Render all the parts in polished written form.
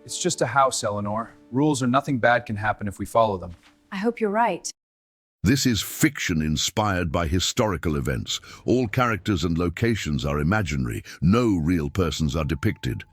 It's just a house, Eleanor. Rules are nothing bad can happen if we follow them. I hope you're right. This is fiction inspired by historical events. All characters and locations are imaginary. No real persons are depicted.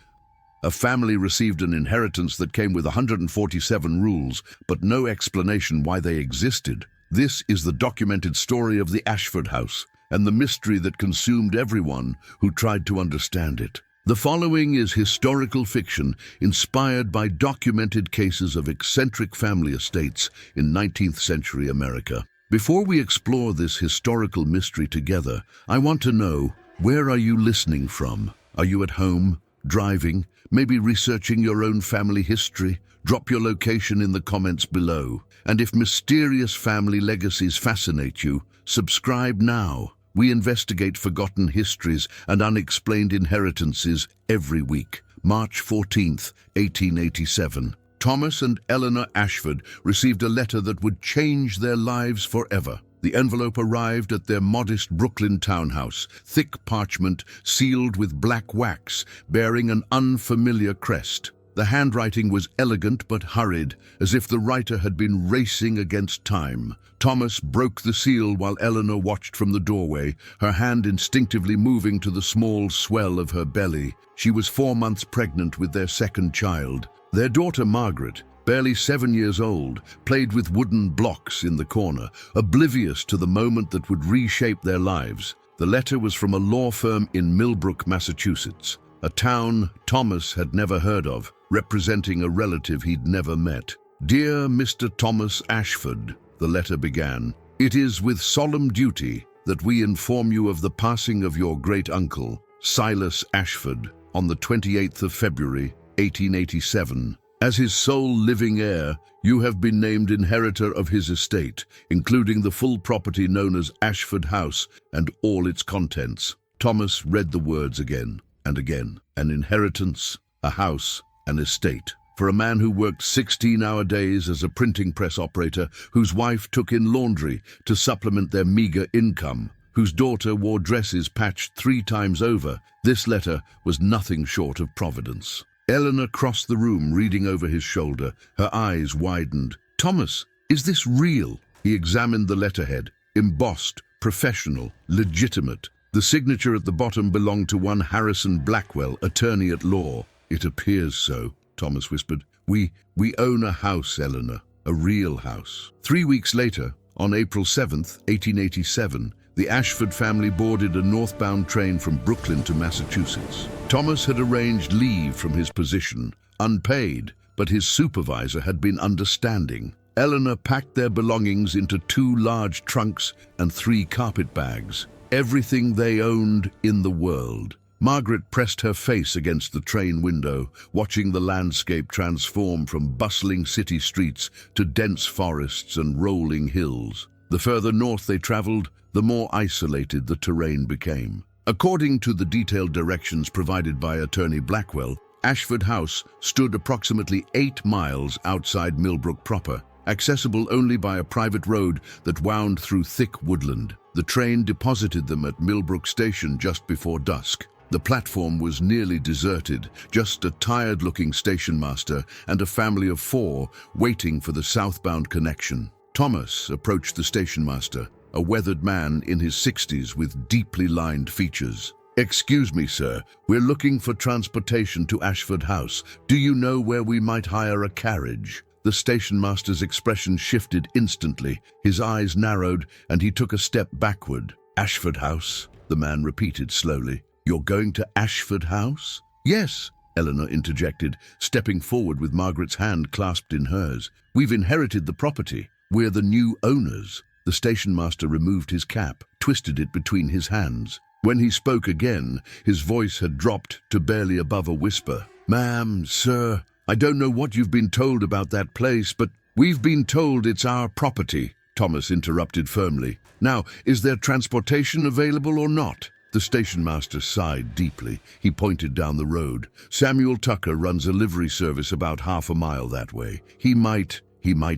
A family received an inheritance that came with 147 rules, but no explanation why they existed. This is the documented story of the Ashford House and the mystery that consumed everyone who tried to understand it. The following is historical fiction inspired by documented cases of eccentric family estates in 19th century America. Before we explore this historical mystery together, I want to know, where are you listening from? Are you at home, driving, maybe researching your own family history? Drop your location in the comments below. And if mysterious family legacies fascinate you, subscribe now. We investigate forgotten histories and unexplained inheritances every week. March 14th, 1887. Thomas and Eleanor Ashford received a letter that would change their lives forever. The envelope arrived at their modest Brooklyn townhouse, thick parchment sealed with black wax, bearing an unfamiliar crest. The handwriting was elegant but hurried, as if the writer had been racing against time. Thomas broke the seal while Eleanor watched from the doorway, her hand instinctively moving to the small swell of her belly. She was 4 months pregnant with their second child. Their daughter Margaret, barely 7 years old, played with wooden blocks in the corner, oblivious to the moment that would reshape their lives. The letter was from a law firm in Millbrook, Massachusetts, a town Thomas had never heard of, representing a relative he'd never met. "Dear Mr. Thomas Ashford," the letter began, "it is with solemn duty that we inform you of the passing of your great-uncle, Silas Ashford, on the 28th of February, 1887. As his sole living heir, you have been named inheritor of his estate, including the full property known as Ashford House and all its contents." Thomas read the words again and again. An inheritance, a house, an estate. For a man who worked 16-hour days as a printing press operator, whose wife took in laundry to supplement their meager income, whose daughter wore dresses patched 3 times over, this letter was nothing short of providence. Eleanor crossed the room, reading over his shoulder. Her eyes widened. "Thomas, is this real?" He examined the letterhead. Embossed, professional, legitimate. The signature at the bottom belonged to one Harrison Blackwell, attorney at law. "It appears so," Thomas whispered. We own a house, Eleanor, a real house." 3 weeks later, on April 7th, 1887, the Ashford family boarded a northbound train from Brooklyn to Massachusetts. Thomas had arranged leave from his position, unpaid, but his supervisor had been understanding. Eleanor packed their belongings into 2 large trunks and 3 carpet bags, everything they owned in the world. Margaret pressed her face against the train window, watching the landscape transform from bustling city streets to dense forests and rolling hills. The further north they traveled, the more isolated the terrain became. According to the detailed directions provided by attorney Blackwell, Ashford House stood approximately 8 miles outside Millbrook proper, accessible only by a private road that wound through thick woodland. The train deposited them at Millbrook Station just before dusk. The platform was nearly deserted, just a tired-looking station master and a family of 4 waiting for the southbound connection. Thomas approached the station master, a weathered man in his 60s with deeply lined features. "Excuse me, sir, we're looking for transportation to Ashford House. Do you know where we might hire a carriage?" The station master's expression shifted instantly. His eyes narrowed and he took a step backward. "Ashford House," the man repeated slowly. "You're going to Ashford House?" "Yes," Eleanor interjected, stepping forward with Margaret's hand clasped in hers. "We've inherited the property. We're the new owners." The station master removed his cap, twisted it between his hands. When he spoke again, his voice had dropped to barely above a whisper. "Ma'am, sir, I don't know what you've been told about that place, but we've been told it's our property," Thomas interrupted firmly. "Now, is there transportation available or not?" The station master sighed deeply. He pointed down the road. "Samuel Tucker runs a livery service about half a mile that way. He might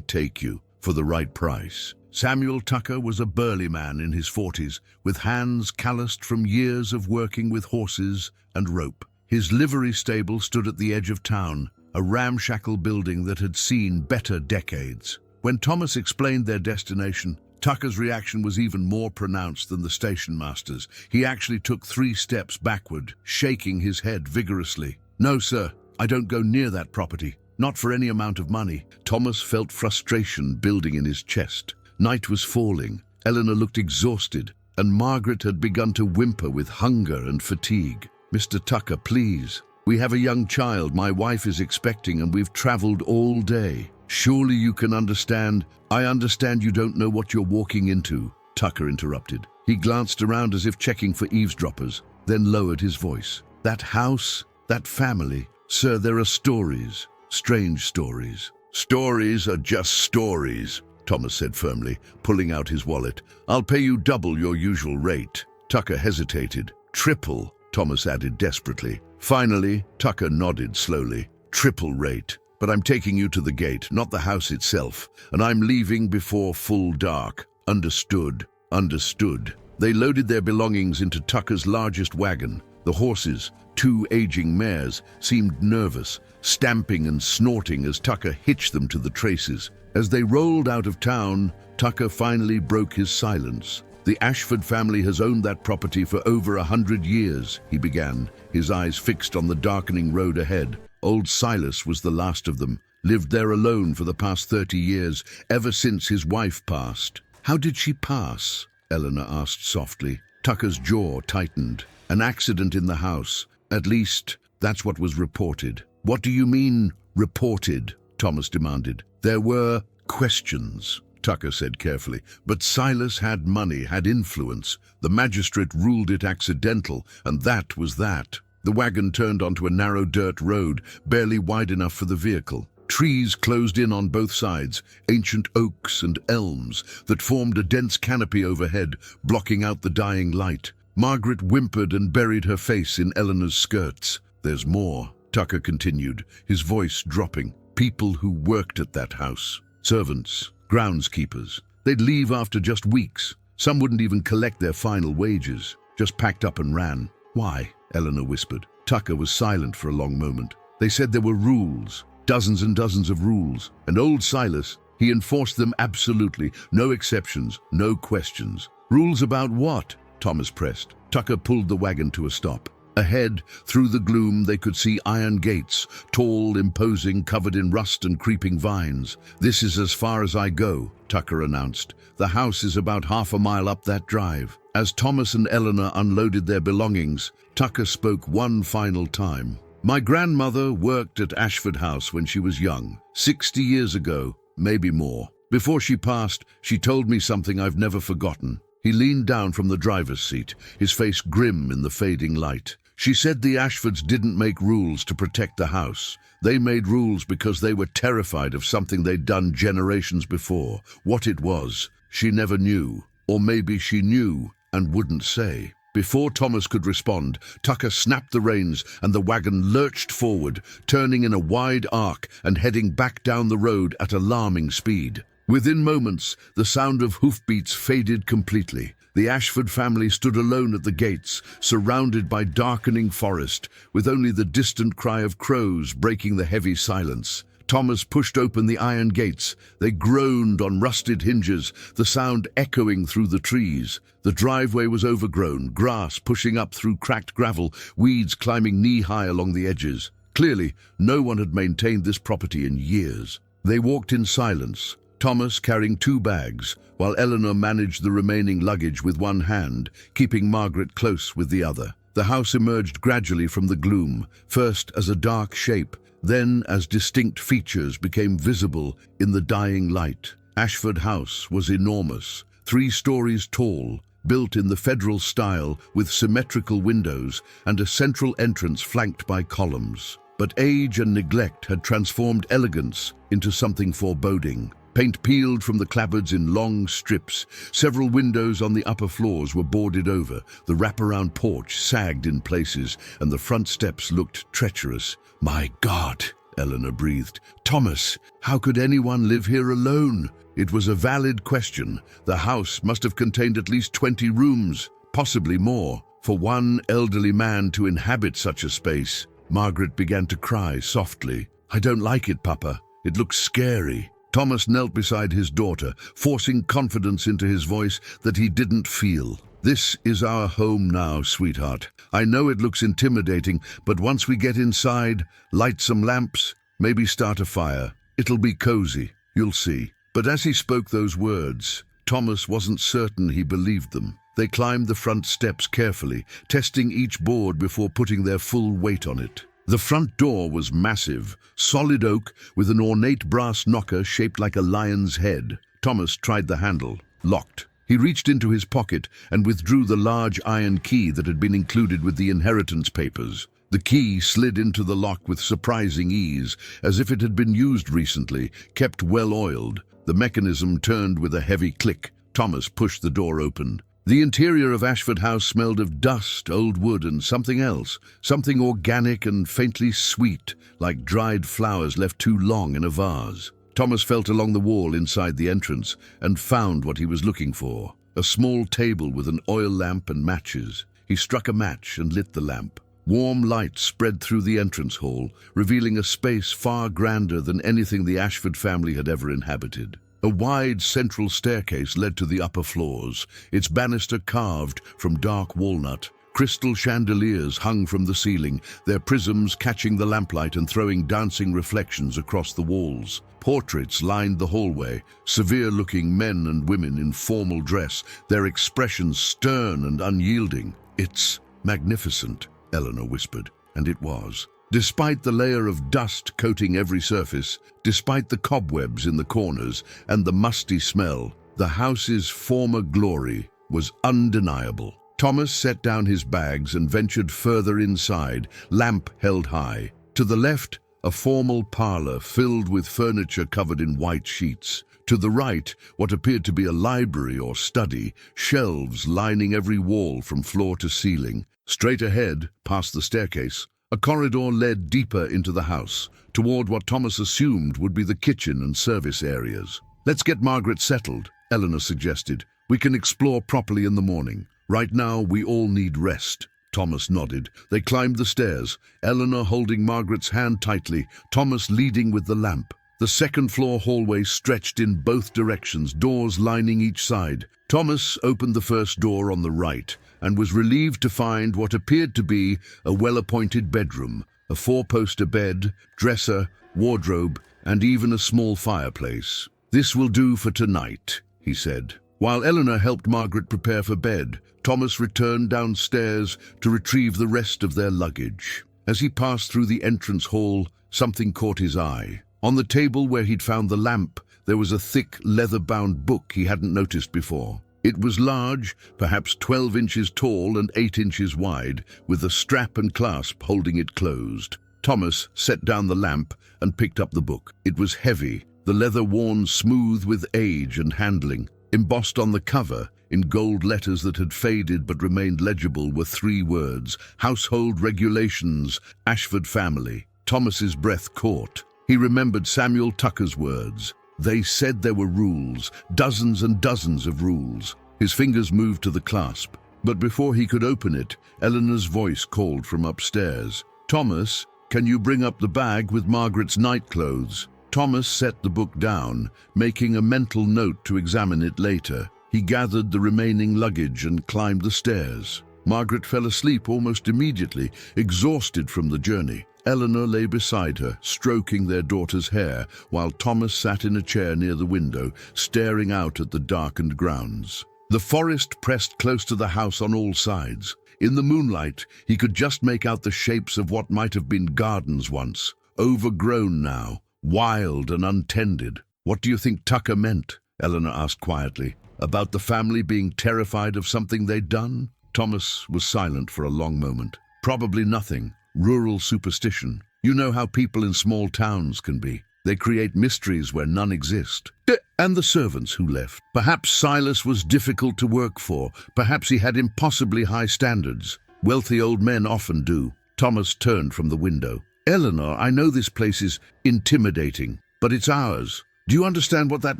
take you for the right price." Samuel Tucker was a burly man in his 40s, with hands calloused from years of working with horses and rope. His livery stable stood at the edge of town, a ramshackle building that had seen better decades. When Thomas explained their destination, Tucker's reaction was even more pronounced than the station master's. He actually took 3 steps backward, shaking his head vigorously. "No, sir, I don't go near that property. Not for any amount of money." Thomas felt frustration building in his chest. Night was falling. Eleanor looked exhausted, and Margaret had begun to whimper with hunger and fatigue. "Mr. Tucker, please. We have a young child my wife is expecting, and we've traveled all day. Surely you can understand." "I understand you don't know what you're walking into," Tucker interrupted. He glanced around as if checking for eavesdroppers, then lowered his voice. "That house, that family, sir, there are stories, strange stories." "Stories are just stories," Thomas said firmly, pulling out his wallet. "I'll pay you double your usual rate." Tucker hesitated. "Triple," Thomas added desperately. Finally, Tucker nodded slowly. "Triple rate. But I'm taking you to the gate, not the house itself, and I'm leaving before full dark." "Understood, understood." They loaded their belongings into Tucker's largest wagon. The horses, 2 aging mares, seemed nervous, stamping and snorting as Tucker hitched them to the traces. As they rolled out of town, Tucker finally broke his silence. "The Ashford family has owned that property for over 100 years, he began, his eyes fixed on the darkening road ahead. Old Silas was the last of them, lived there alone for the past 30 years, ever since his wife passed." "How did she pass?" Eleanor asked softly. Tucker's jaw tightened. "An accident in the house. At least, that's what was reported." "What do you mean, reported?" Thomas demanded. "There were questions," Tucker said carefully. "But Silas had money, had influence. The magistrate ruled it accidental, and that was that." The wagon turned onto a narrow dirt road, barely wide enough for the vehicle. Trees closed in on both sides, ancient oaks and elms that formed a dense canopy overhead, blocking out the dying light. Margaret whimpered and buried her face in Eleanor's skirts. "There's more," Tucker continued, his voice dropping. "People who worked at that house. Servants, groundskeepers. They'd leave after just weeks. Some wouldn't even collect their final wages, just packed up and ran." "Why?" Eleanor whispered. Tucker was silent for a long moment. "They said there were rules, dozens and dozens of rules, and old Silas, he enforced them absolutely, no exceptions, no questions." "Rules about what?" Thomas pressed. Tucker pulled the wagon to a stop. Ahead, through the gloom, they could see iron gates, tall, imposing, covered in rust and creeping vines. "This is as far as I go," Tucker announced. "The house is about half a mile up that drive." As Thomas and Eleanor unloaded their belongings, Tucker spoke one final time. "My grandmother worked at Ashford House when she was young, 60 years ago, maybe more. Before she passed, she told me something I've never forgotten." He leaned down from the driver's seat, his face grim in the fading light. "She said the Ashfords didn't make rules to protect the house. They made rules because they were terrified of something they'd done generations before. What it was, she never knew. Or maybe she knew and wouldn't say." Before Thomas could respond, Tucker snapped the reins and the wagon lurched forward, turning in a wide arc and heading back down the road at alarming speed. Within moments, the sound of hoofbeats faded completely. The Ashford family stood alone at the gates, surrounded by darkening forest, with only the distant cry of crows breaking the heavy silence. Thomas pushed open the iron gates. They groaned on rusted hinges, the sound echoing through the trees. The driveway was overgrown, grass pushing up through cracked gravel, weeds climbing knee-high along the edges. Clearly, no one had maintained this property in years. They walked in silence, Thomas carrying 2 bags, while Eleanor managed the remaining luggage with one hand, keeping Margaret close with the other. The house emerged gradually from the gloom, first as a dark shape, then as distinct features became visible in the dying light. Ashford House was enormous, 3 stories tall, built in the federal style with symmetrical windows and a central entrance flanked by columns. But age and neglect had transformed elegance into something foreboding. Paint peeled from the clapboards in long strips. Several windows on the upper floors were boarded over. The wraparound porch sagged in places, and the front steps looked treacherous. "My God," Eleanor breathed. "Thomas, how could anyone live here alone?" It was a valid question. The house must have contained at least 20 rooms, possibly more. For one elderly man to inhabit such a space, Margaret began to cry softly. "I don't like it, Papa. It looks scary." Thomas knelt beside his daughter, forcing confidence into his voice that he didn't feel. "This is our home now, sweetheart. I know it looks intimidating, but once we get inside, light some lamps, maybe start a fire. It'll be cozy, you'll see." But as he spoke those words, Thomas wasn't certain he believed them. They climbed the front steps carefully, testing each board before putting their full weight on it. The front door was massive, solid oak with an ornate brass knocker shaped like a lion's head. Thomas tried the handle. Locked. He reached into his pocket and withdrew the large iron key that had been included with the inheritance papers. The key slid into the lock with surprising ease, as if it had been used recently, kept well oiled. The mechanism turned with a heavy click. Thomas pushed the door open. The interior of Ashford House smelled of dust, old wood, and something else, something organic and faintly sweet, like dried flowers left too long in a vase. Thomas felt along the wall inside the entrance and found what he was looking for, a small table with an oil lamp and matches. He struck a match and lit the lamp. Warm light spread through the entrance hall, revealing a space far grander than anything the Ashford family had ever inhabited. A wide central staircase led to the upper floors, its banister carved from dark walnut. Crystal chandeliers hung from the ceiling, their prisms catching the lamplight and throwing dancing reflections across the walls. Portraits lined the hallway, severe-looking men and women in formal dress, their expressions stern and unyielding. "It's magnificent," Eleanor whispered, and it was. Despite the layer of dust coating every surface, despite the cobwebs in the corners and the musty smell, the house's former glory was undeniable. Thomas set down his bags and ventured further inside, lamp held high. To the left, a formal parlor filled with furniture covered in white sheets. To the right, what appeared to be a library or study, shelves lining every wall from floor to ceiling. Straight ahead, past the staircase, a corridor led deeper into the house, toward what Thomas assumed would be the kitchen and service areas. "Let's get Margaret settled," Eleanor suggested. "We can explore properly in the morning. Right now, we all need rest." Thomas nodded. They climbed the stairs, Eleanor holding Margaret's hand tightly, Thomas leading with the lamp. The second-floor hallway stretched in both directions, doors lining each side. Thomas opened the first door on the right and was relieved to find what appeared to be a well-appointed bedroom, a four-poster bed, dresser, wardrobe, and even a small fireplace. "This will do for tonight," he said. While Eleanor helped Margaret prepare for bed, Thomas returned downstairs to retrieve the rest of their luggage. As he passed through the entrance hall, something caught his eye. On the table where he'd found the lamp, there was a thick, leather-bound book he hadn't noticed before. It was large, perhaps 12 inches tall and 8 inches wide, with a strap and clasp holding it closed. Thomas set down the lamp and picked up the book. It was heavy, the leather worn smooth with age and handling. Embossed on the cover, in gold letters that had faded but remained legible, were 3 words: Household Regulations, Ashford Family. Thomas's breath caught. He remembered Samuel Tucker's words. They said there were rules, dozens and dozens of rules. His fingers moved to the clasp, but before he could open it, Eleanor's voice called from upstairs. "Thomas, can you bring up the bag with Margaret's nightclothes?" Thomas set the book down, making a mental note to examine it later. He gathered the remaining luggage and climbed the stairs. Margaret fell asleep almost immediately, exhausted from the journey. Eleanor lay beside her, stroking their daughter's hair, while Thomas sat in a chair near the window, staring out at the darkened grounds. The forest pressed close to the house on all sides. In the moonlight, he could just make out the shapes of what might have been gardens once, overgrown now, wild and untended. "What do you think Tucker meant?" Eleanor asked quietly. "About the family being terrified of something they'd done?" Thomas was silent for a long moment. "Probably nothing. Rural superstition. You know how people in small towns can be. They create mysteries where none exist." And the servants who left. Perhaps Silas was difficult to work for. Perhaps he had impossibly high standards. Wealthy old men often do. Thomas turned from the window. "Eleanor, I know this place is intimidating, but it's ours. Do you understand what that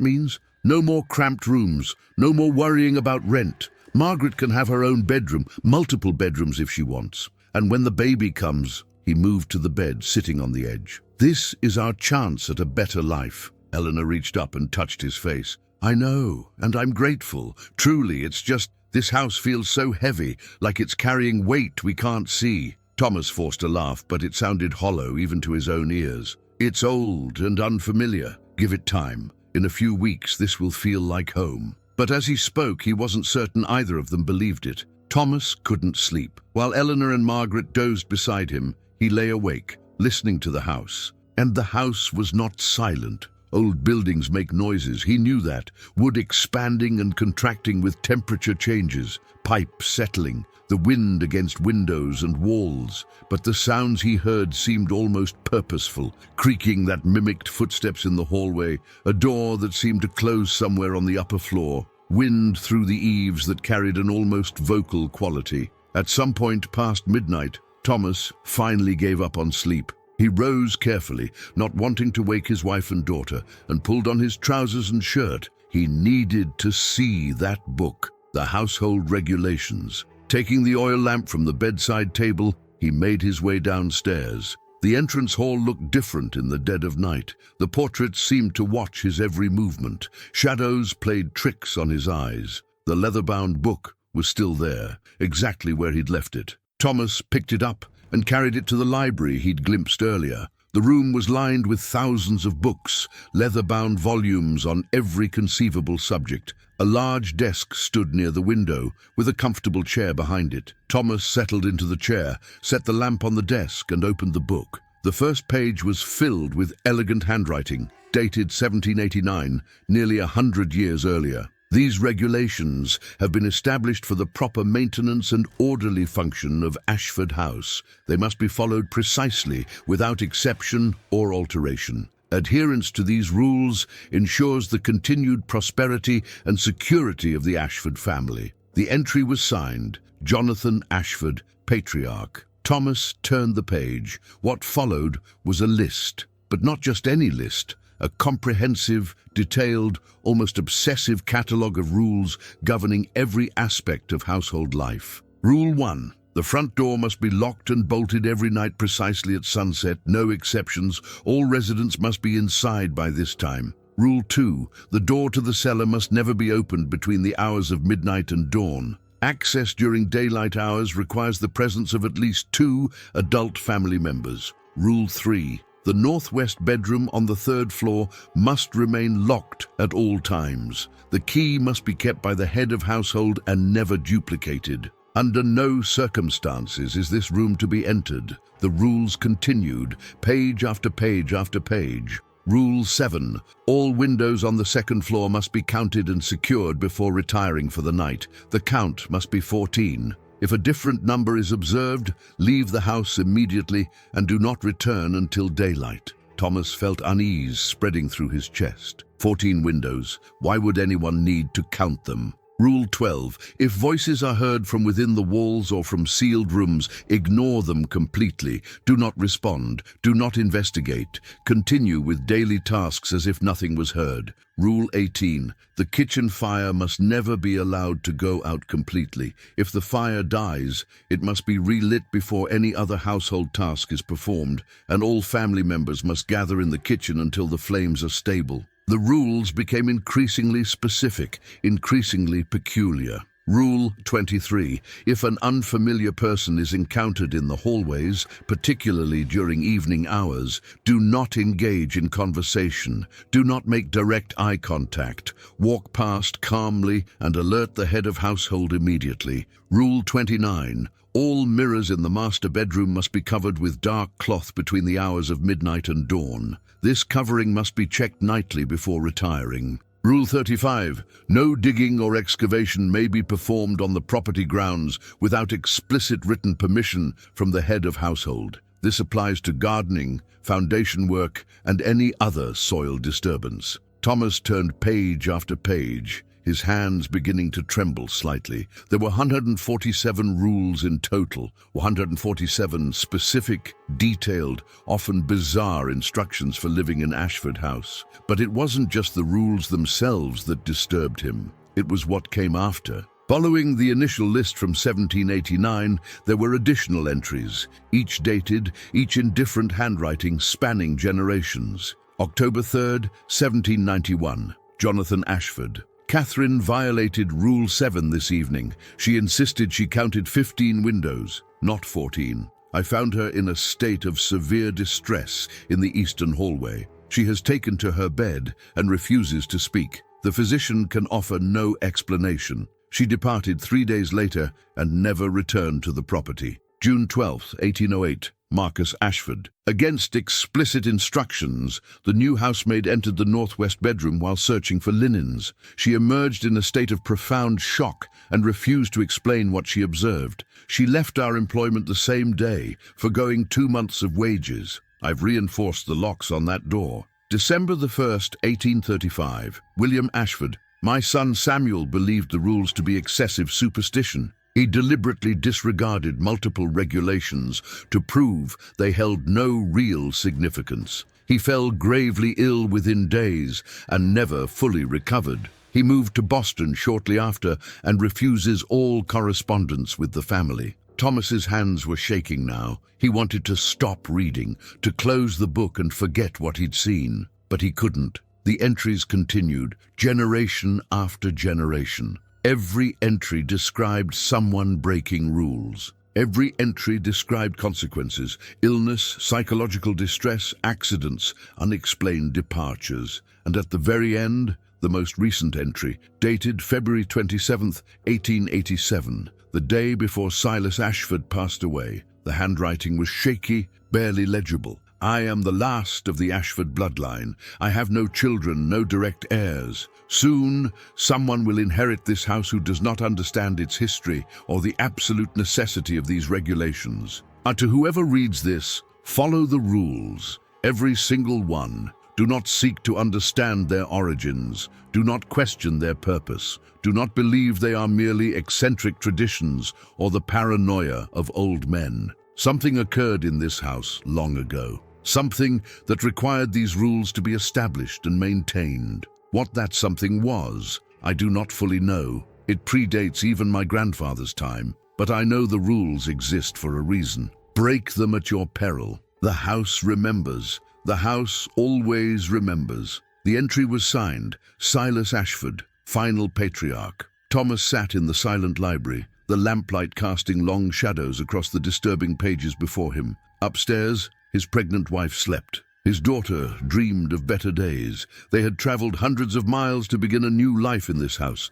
means? No more cramped rooms, no more worrying about rent. Margaret can have her own bedroom, multiple bedrooms if she wants. And when the baby comes," he moved to the bed, sitting on the edge, This is our chance at a better life." Eleanor reached up and touched his face. "I know, and I'm grateful. Truly, it's just this house feels so heavy, like it's carrying weight we can't see." Thomas forced a laugh, but it sounded hollow even to his own ears. "It's old and unfamiliar. Give it time. In a few weeks, this will feel like home." But as he spoke, he wasn't certain either of them believed it. Thomas couldn't sleep. While Eleanor and Margaret dozed beside him, he lay awake, listening to the house. And the house was not silent. Old buildings make noises, he knew that. Wood expanding and contracting with temperature changes, pipes settling, the wind against windows and walls. But the sounds he heard seemed almost purposeful, creaking that mimicked footsteps in the hallway, a door that seemed to close somewhere on the upper floor, wind through the eaves that carried an almost vocal quality. At some point past midnight, Thomas finally gave up on sleep. He rose carefully, not wanting to wake his wife and daughter, and pulled on his trousers and shirt. He needed to see that book, The Household Regulations. Taking the oil lamp from the bedside table, he made his way downstairs. The entrance hall looked different in the dead of night. The portraits seemed to watch his every movement. Shadows played tricks on his eyes. The leather-bound book was still there, exactly where he'd left it. Thomas picked it up and carried it to the library he'd glimpsed earlier. The room was lined with thousands of books, leather-bound volumes on every conceivable subject. A large desk stood near the window, with a comfortable chair behind it. Thomas settled into the chair, set the lamp on the desk, and opened the book. The first page was filled with elegant handwriting, dated 1789, nearly 100 years earlier. These regulations have been established for the proper maintenance and orderly function of Ashford House. They must be followed precisely, without exception or alteration. Adherence to these rules ensures the continued prosperity and security of the Ashford family. The entry was signed, Jonathan Ashford, Patriarch. Thomas turned the page. What followed was a list, but not just any list. A comprehensive, detailed, almost obsessive catalogue of rules governing every aspect of household life. Rule 1. The front door must be locked and bolted every night precisely at sunset, no exceptions. All residents must be inside by this time. Rule 2. The door to the cellar must never be opened between the hours of midnight and dawn. Access during daylight hours requires the presence of at least 2 adult family members. Rule 3. The northwest bedroom on the 3rd floor must remain locked at all times. The key must be kept by the head of household and never duplicated. Under no circumstances is this room to be entered. The rules continued, page after page after page. Rule 7. All windows on the 2nd floor must be counted and secured before retiring for the night. The count must be 14. If a different number is observed, leave the house immediately and do not return until daylight. Thomas felt unease spreading through his chest. 14 windows. Why would anyone need to count them? Rule 12. If voices are heard from within the walls or from sealed rooms, ignore them completely. Do not respond. Do not investigate. Continue with daily tasks as if nothing was heard. Rule 18. The kitchen fire must never be allowed to go out completely. If the fire dies, it must be relit before any other household task is performed, and all family members must gather in the kitchen until the flames are stable. The rules became increasingly specific, increasingly peculiar. Rule 23. If an unfamiliar person is encountered in the hallways, particularly during evening hours, do not engage in conversation. Do not make direct eye contact. Walk past calmly and alert the head of household immediately. Rule 29. All mirrors in the master bedroom must be covered with dark cloth between the hours of midnight and dawn. This covering must be checked nightly before retiring. Rule 35. No digging or excavation may be performed on the property grounds without explicit written permission from the head of household. This applies to gardening, foundation work, and any other soil disturbance. Thomas turned page after page, his hands beginning to tremble slightly. There were 147 rules in total, 147 specific, detailed, often bizarre instructions for living in Ashford House. But it wasn't just the rules themselves that disturbed him. It was what came after. Following the initial list from 1789, there were additional entries, each dated, each in different handwriting spanning generations. October 3rd, 1791. Jonathan Ashford. Catherine violated Rule 7 this evening. She insisted she counted 15 windows, not 14. I found her in a state of severe distress in the eastern hallway. She has taken to her bed and refuses to speak. The physician can offer no explanation. She departed 3 days later and never returned to the property. June 12, 1808. Marcus Ashford. Against explicit instructions, the new housemaid entered the northwest bedroom while searching for linens. She emerged in a state of profound shock and refused to explain what she observed. She left our employment the same day, forgoing 2 months of wages. I've reinforced the locks on that door. December the 1st, 1835. William Ashford. My son Samuel believed the rules to be excessive superstition. He deliberately disregarded multiple regulations to prove they held no real significance. He fell gravely ill within days and never fully recovered. He moved to Boston shortly after and refuses all correspondence with the family. Thomas's hands were shaking now. He wanted to stop reading, to close the book and forget what he'd seen. But he couldn't. The entries continued, generation after generation. Every entry described someone breaking rules. Every entry described consequences, illness, psychological distress, accidents, unexplained departures. And at the very end, the most recent entry, dated February 27th, 1887, the day before Silas Ashford passed away. The handwriting was shaky, barely legible. I am the last of the Ashford bloodline. I have no children, no direct heirs. Soon, someone will inherit this house who does not understand its history or the absolute necessity of these regulations. To whoever reads this, follow the rules, every single one. Do not seek to understand their origins. Do not question their purpose. Do not believe they are merely eccentric traditions or the paranoia of old men. Something occurred in this house long ago. Something that required these rules to be established and maintained. What that something was, I do not fully know. It predates even my grandfather's time, but I know the rules exist for a reason. Break them at your peril. The house remembers. The house always remembers. The entry was signed, Silas Ashford, final patriarch. Thomas sat in the silent library, the lamplight casting long shadows across the disturbing pages before him. Upstairs, his pregnant wife slept. His daughter dreamed of better days. They had traveled hundreds of miles to begin a new life in this house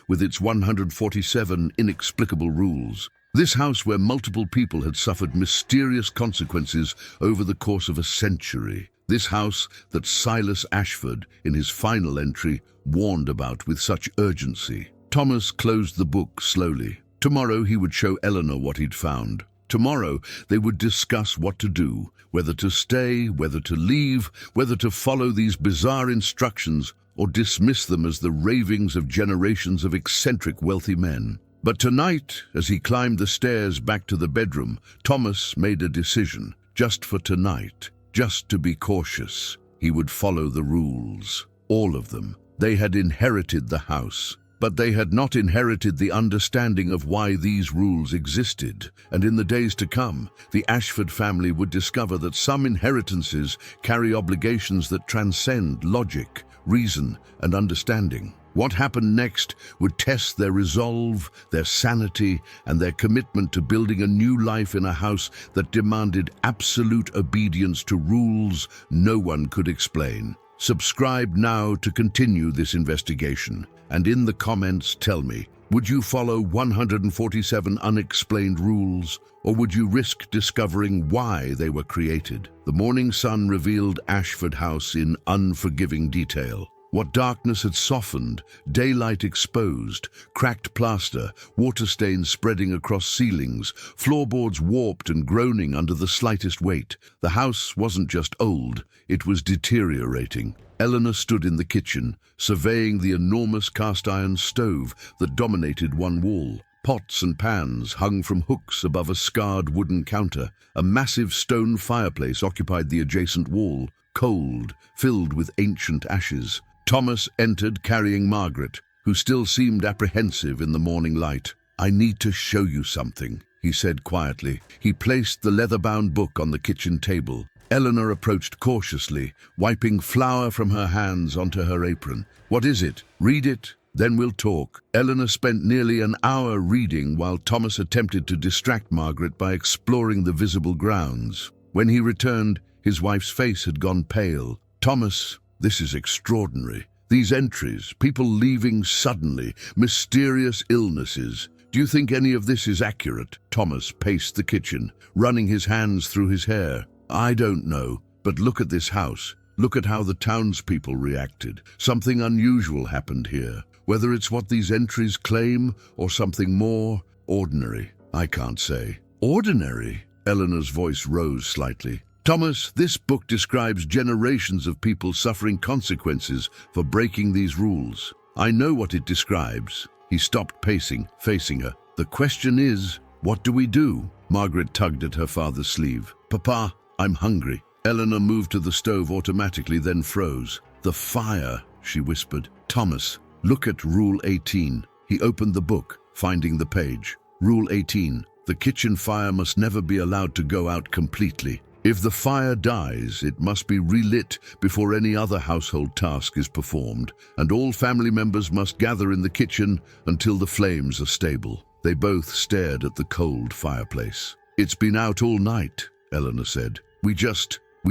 with its 147 inexplicable rules. This house where multiple people had suffered mysterious consequences over the course of a century. This house that Silas Ashford, in his final entry, warned about with such urgency. Thomas closed the book slowly. Tomorrow he would show Eleanor what he'd found. Tomorrow they would discuss what to do, whether to stay, whether to leave, whether to follow these bizarre instructions or dismiss them as the ravings of generations of eccentric wealthy men. But tonight, as he climbed the stairs back to the bedroom, Thomas made a decision. Just for tonight, just to be cautious, he would follow the rules. All of them. They had inherited the house. But they had not inherited the understanding of why these rules existed, and in the days to come, the Ashford family would discover that some inheritances carry obligations that transcend logic, reason, and understanding. What happened next would test their resolve, their sanity, and their commitment to building a new life in a house that demanded absolute obedience to rules no one could explain. Subscribe now to continue this investigation. And in the comments tell me, would you follow 147 unexplained rules, or would you risk discovering why they were created? The morning sun revealed Ashford House in unforgiving detail. What darkness had softened, daylight exposed, cracked plaster, water stains spreading across ceilings, floorboards warped and groaning under the slightest weight. The house wasn't just old, it was deteriorating. Eleanor stood in the kitchen, surveying the enormous cast-iron stove that dominated one wall. Pots and pans hung from hooks above a scarred wooden counter. A massive stone fireplace occupied the adjacent wall, cold, filled with ancient ashes. Thomas entered carrying Margaret, who still seemed apprehensive in the morning light. "I need to show you something," he said quietly. He placed the leather-bound book on the kitchen table. Eleanor approached cautiously, wiping flour from her hands onto her apron. "What is it? Read it, then we'll talk." Eleanor spent nearly an hour reading while Thomas attempted to distract Margaret by exploring the visible grounds. When he returned, his wife's face had gone pale. "Thomas, this is extraordinary. These entries, people leaving suddenly, mysterious illnesses. Do you think any of this is accurate?" Thomas paced the kitchen, running his hands through his hair. "I don't know, but look at this house. Look at how the townspeople reacted. Something unusual happened here. Whether it's what these entries claim or something more ordinary, I can't say." "Ordinary?" Eleanor's voice rose slightly. "Thomas, this book describes generations of people suffering consequences for breaking these rules. I know what it describes." He stopped pacing, facing her. "The question is, what do we do?" Margaret tugged at her father's sleeve. "Papa, I'm hungry." Eleanor moved to the stove automatically, then froze. "The fire," she whispered. "Thomas, look at Rule 18. He opened the book, finding the page. Rule 18. The kitchen fire must never be allowed to go out completely. If the fire dies, it must be relit before any other household task is performed, and all family members must gather in the kitchen until the flames are stable. They both stared at the cold fireplace. "It's been out all night," Eleanor said. We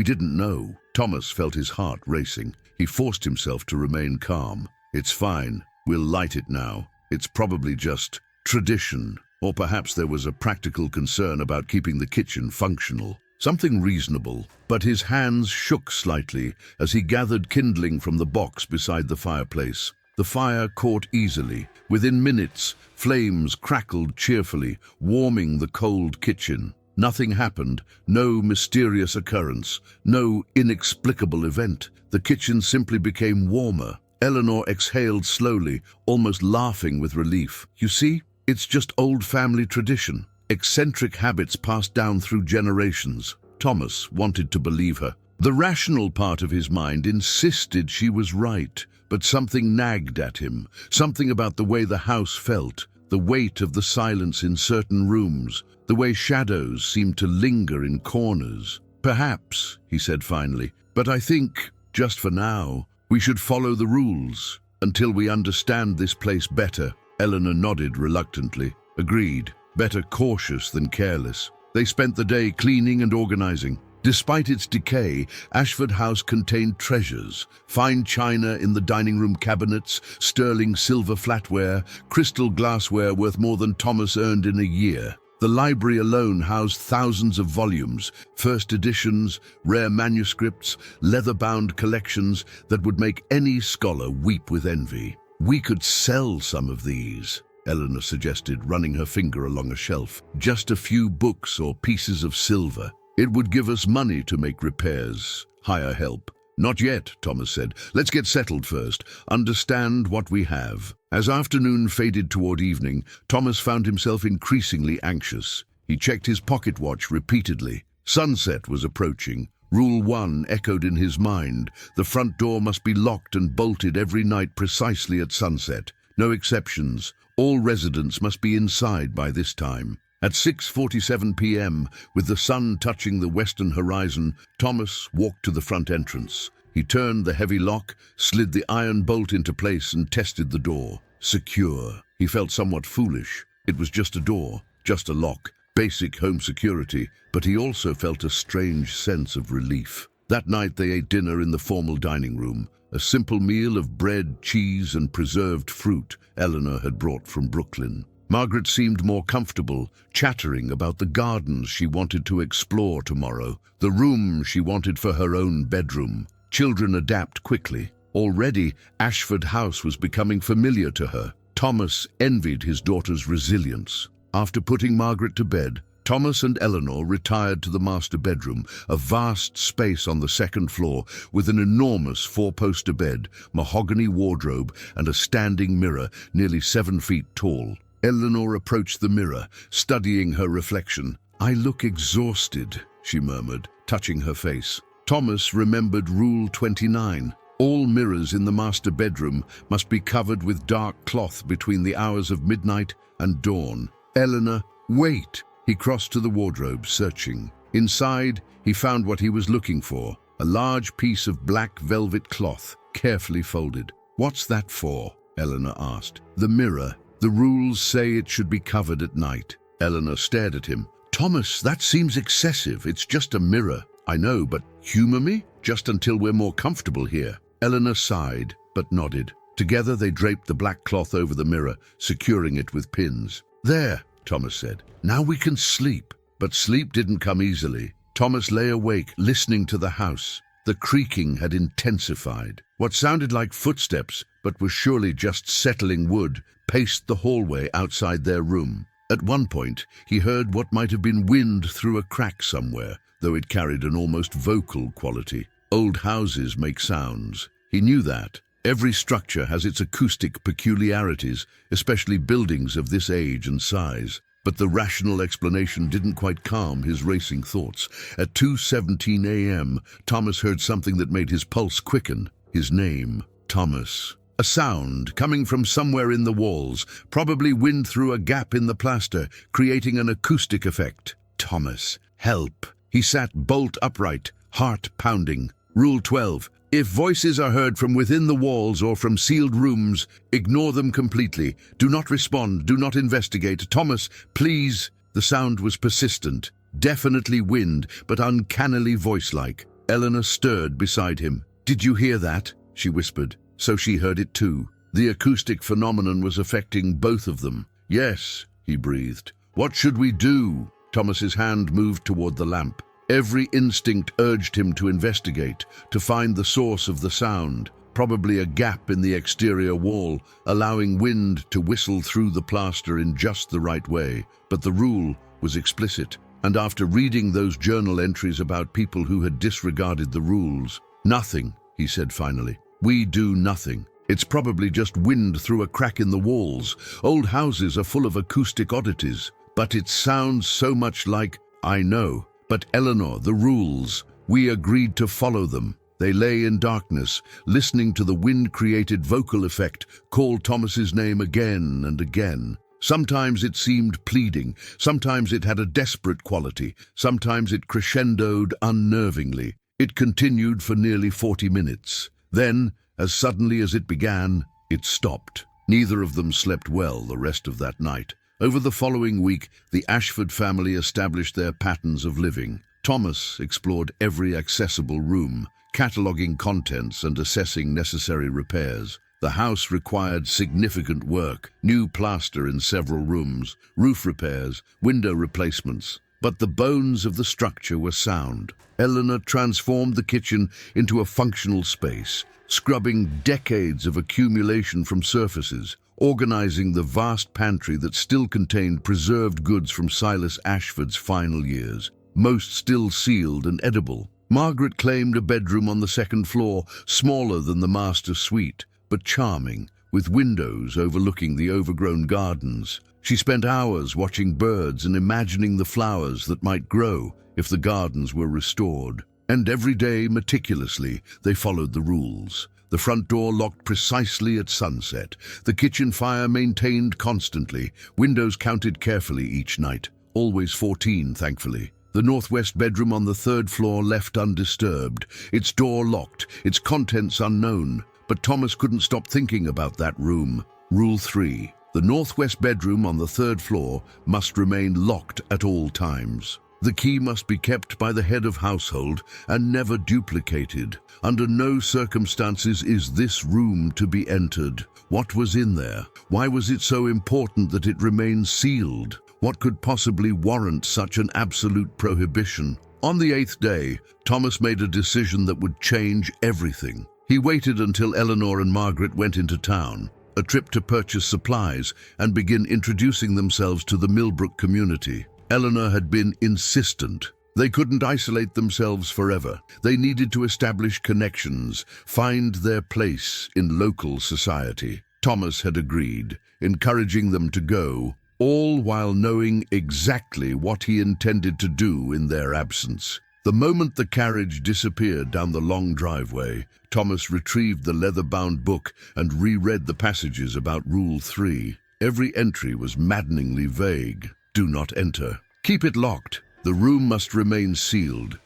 didn't know." Thomas felt his heart racing. He forced himself to remain calm. "It's fine. We'll light it now. It's probably just tradition. Or perhaps there was a practical concern about keeping the kitchen functional. Something reasonable." But his hands shook slightly as he gathered kindling from the box beside the fireplace. The fire caught easily. Within minutes, flames crackled cheerfully, warming the cold kitchen. Nothing happened, no mysterious occurrence, no inexplicable event. The kitchen simply became warmer. Eleanor exhaled slowly, almost laughing with relief. "You see, it's just old family tradition. Eccentric habits passed down through generations." Thomas wanted to believe her. The rational part of his mind insisted she was right, but something nagged at him, something about the way the house felt, the weight of the silence in certain rooms, the way shadows seemed to linger in corners. "Perhaps," he said finally, "but I think, just for now, we should follow the rules until we understand this place better." Eleanor nodded reluctantly. "Agreed. Better cautious than careless." They spent the day cleaning and organizing. Despite its decay, Ashford House contained treasures: fine china in the dining room cabinets, sterling silver flatware, crystal glassware worth more than Thomas earned in a year. The library alone housed thousands of volumes, first editions, rare manuscripts, leather-bound collections that would make any scholar weep with envy. "We could sell some of these," Eleanor suggested, running her finger along a shelf. "Just a few books or pieces of silver. It would give us money to make repairs, hire help." "Not yet," Thomas said. "Let's get settled first, understand what we have." As afternoon faded toward evening, Thomas found himself increasingly anxious. He checked his pocket watch repeatedly. Sunset was approaching. Rule 1 echoed in his mind. The front door must be locked and bolted every night precisely at sunset. No exceptions. All residents must be inside by this time. At 6:47 p.m., with the sun touching the western horizon, Thomas walked to the front entrance. He turned the heavy lock, slid the iron bolt into place and tested the door. Secure. He felt somewhat foolish. It was just a door, just a lock, basic home security, but he also felt a strange sense of relief. That night they ate dinner in the formal dining room, a simple meal of bread, cheese, and preserved fruit Eleanor had brought from Brooklyn. Margaret seemed more comfortable, chattering about the gardens she wanted to explore tomorrow, the room she wanted for her own bedroom. Children adapt quickly. Already, Ashford House was becoming familiar to her. Thomas envied his daughter's resilience. After putting Margaret to bed, Thomas and Eleanor retired to the master bedroom, a vast space on the second floor with an enormous four-poster bed, mahogany wardrobe, and a standing mirror nearly 7 feet tall. Eleanor approached the mirror, studying her reflection. "I look exhausted," she murmured, touching her face. Thomas remembered Rule 29. All mirrors in the master bedroom must be covered with dark cloth between the hours of midnight and dawn. Eleanor, wait! He crossed to the wardrobe, searching. Inside, he found what he was looking for, a large piece of black velvet cloth, carefully folded. What's that for? Eleanor asked. The mirror. The rules say it should be covered at night. Eleanor stared at him. Thomas, that seems excessive. It's just a mirror. I know, but humor me? Just until we're more comfortable here. Eleanor sighed, but nodded. Together they draped the black cloth over the mirror, securing it with pins. There, Thomas said. Now we can sleep. But sleep didn't come easily. Thomas lay awake, listening to the house. The creaking had intensified. What sounded like footsteps, but was surely just settling wood, paced the hallway outside their room. At one point, he heard what might have been wind through a crack somewhere, though it carried an almost vocal quality. Old houses make sounds. He knew that. Every structure has its acoustic peculiarities, especially buildings of this age and size. But the rational explanation didn't quite calm his racing thoughts. At 2:17 a.m., Thomas heard something that made his pulse quicken. His name, Thomas. A sound coming from somewhere in the walls, probably wind through a gap in the plaster, creating an acoustic effect. Thomas. Help. He sat bolt upright, heart pounding. Rule 12. If voices are heard from within the walls or from sealed rooms, ignore them completely. Do not respond. Do not investigate. Thomas, please. The sound was persistent. Definitely wind, but uncannily voice-like. Eleanor stirred beside him. Did you hear that? She whispered. So she heard it too. The acoustic phenomenon was affecting both of them. Yes, he breathed. What should we do? Thomas's hand moved toward the lamp. Every instinct urged him to investigate, to find the source of the sound, probably a gap in the exterior wall, allowing wind to whistle through the plaster in just the right way. But the rule was explicit, and after reading those journal entries about people who had disregarded the rules, nothing, he said finally. We do nothing. It's probably just wind through a crack in the walls. Old houses are full of acoustic oddities, but it sounds so much like, I know. But Eleanor, the rules, we agreed to follow them. They lay in darkness, listening to the wind-created vocal effect, called Thomas's name again and again. Sometimes it seemed pleading, sometimes it had a desperate quality, sometimes it crescendoed unnervingly. It continued for nearly 40 minutes. Then, as suddenly as it began, it stopped. Neither of them slept well the rest of that night. Over the following week, the Ashford family established their patterns of living. Thomas explored every accessible room, cataloguing contents and assessing necessary repairs. The house required significant work, new plaster in several rooms, roof repairs, window replacements. But the bones of the structure were sound. Eleanor transformed the kitchen into a functional space, scrubbing decades of accumulation from surfaces, organizing the vast pantry that still contained preserved goods from Silas Ashford's final years, most still sealed and edible. Margaret claimed a bedroom on the second floor, smaller than the master suite, but charming, with windows overlooking the overgrown gardens. She spent hours watching birds and imagining the flowers that might grow if the gardens were restored. And every day, meticulously, they followed the rules. The front door locked precisely at sunset. The kitchen fire maintained constantly. Windows counted carefully each night. Always 14, thankfully. The northwest bedroom on the third floor left undisturbed. Its door locked, its contents unknown. But Thomas couldn't stop thinking about that room. Rule 3. The northwest bedroom on the third floor must remain locked at all times. The key must be kept by the head of household and never duplicated. Under no circumstances is this room to be entered. What was in there? Why was it so important that it remain sealed? What could possibly warrant such an absolute prohibition? On the 8th day, Thomas made a decision that would change everything. He waited until Eleanor and Margaret went into town, a trip to purchase supplies and begin introducing themselves to the Millbrook community. Eleanor had been insistent. They couldn't isolate themselves forever. They needed to establish connections, find their place in local society. Thomas had agreed, encouraging them to go, all while knowing exactly what he intended to do in their absence. The moment the carriage disappeared down the long driveway, Thomas retrieved the leather-bound book and reread the passages about Rule 3. Every entry was maddeningly vague. Do not enter. Keep it locked. The room must remain sealed.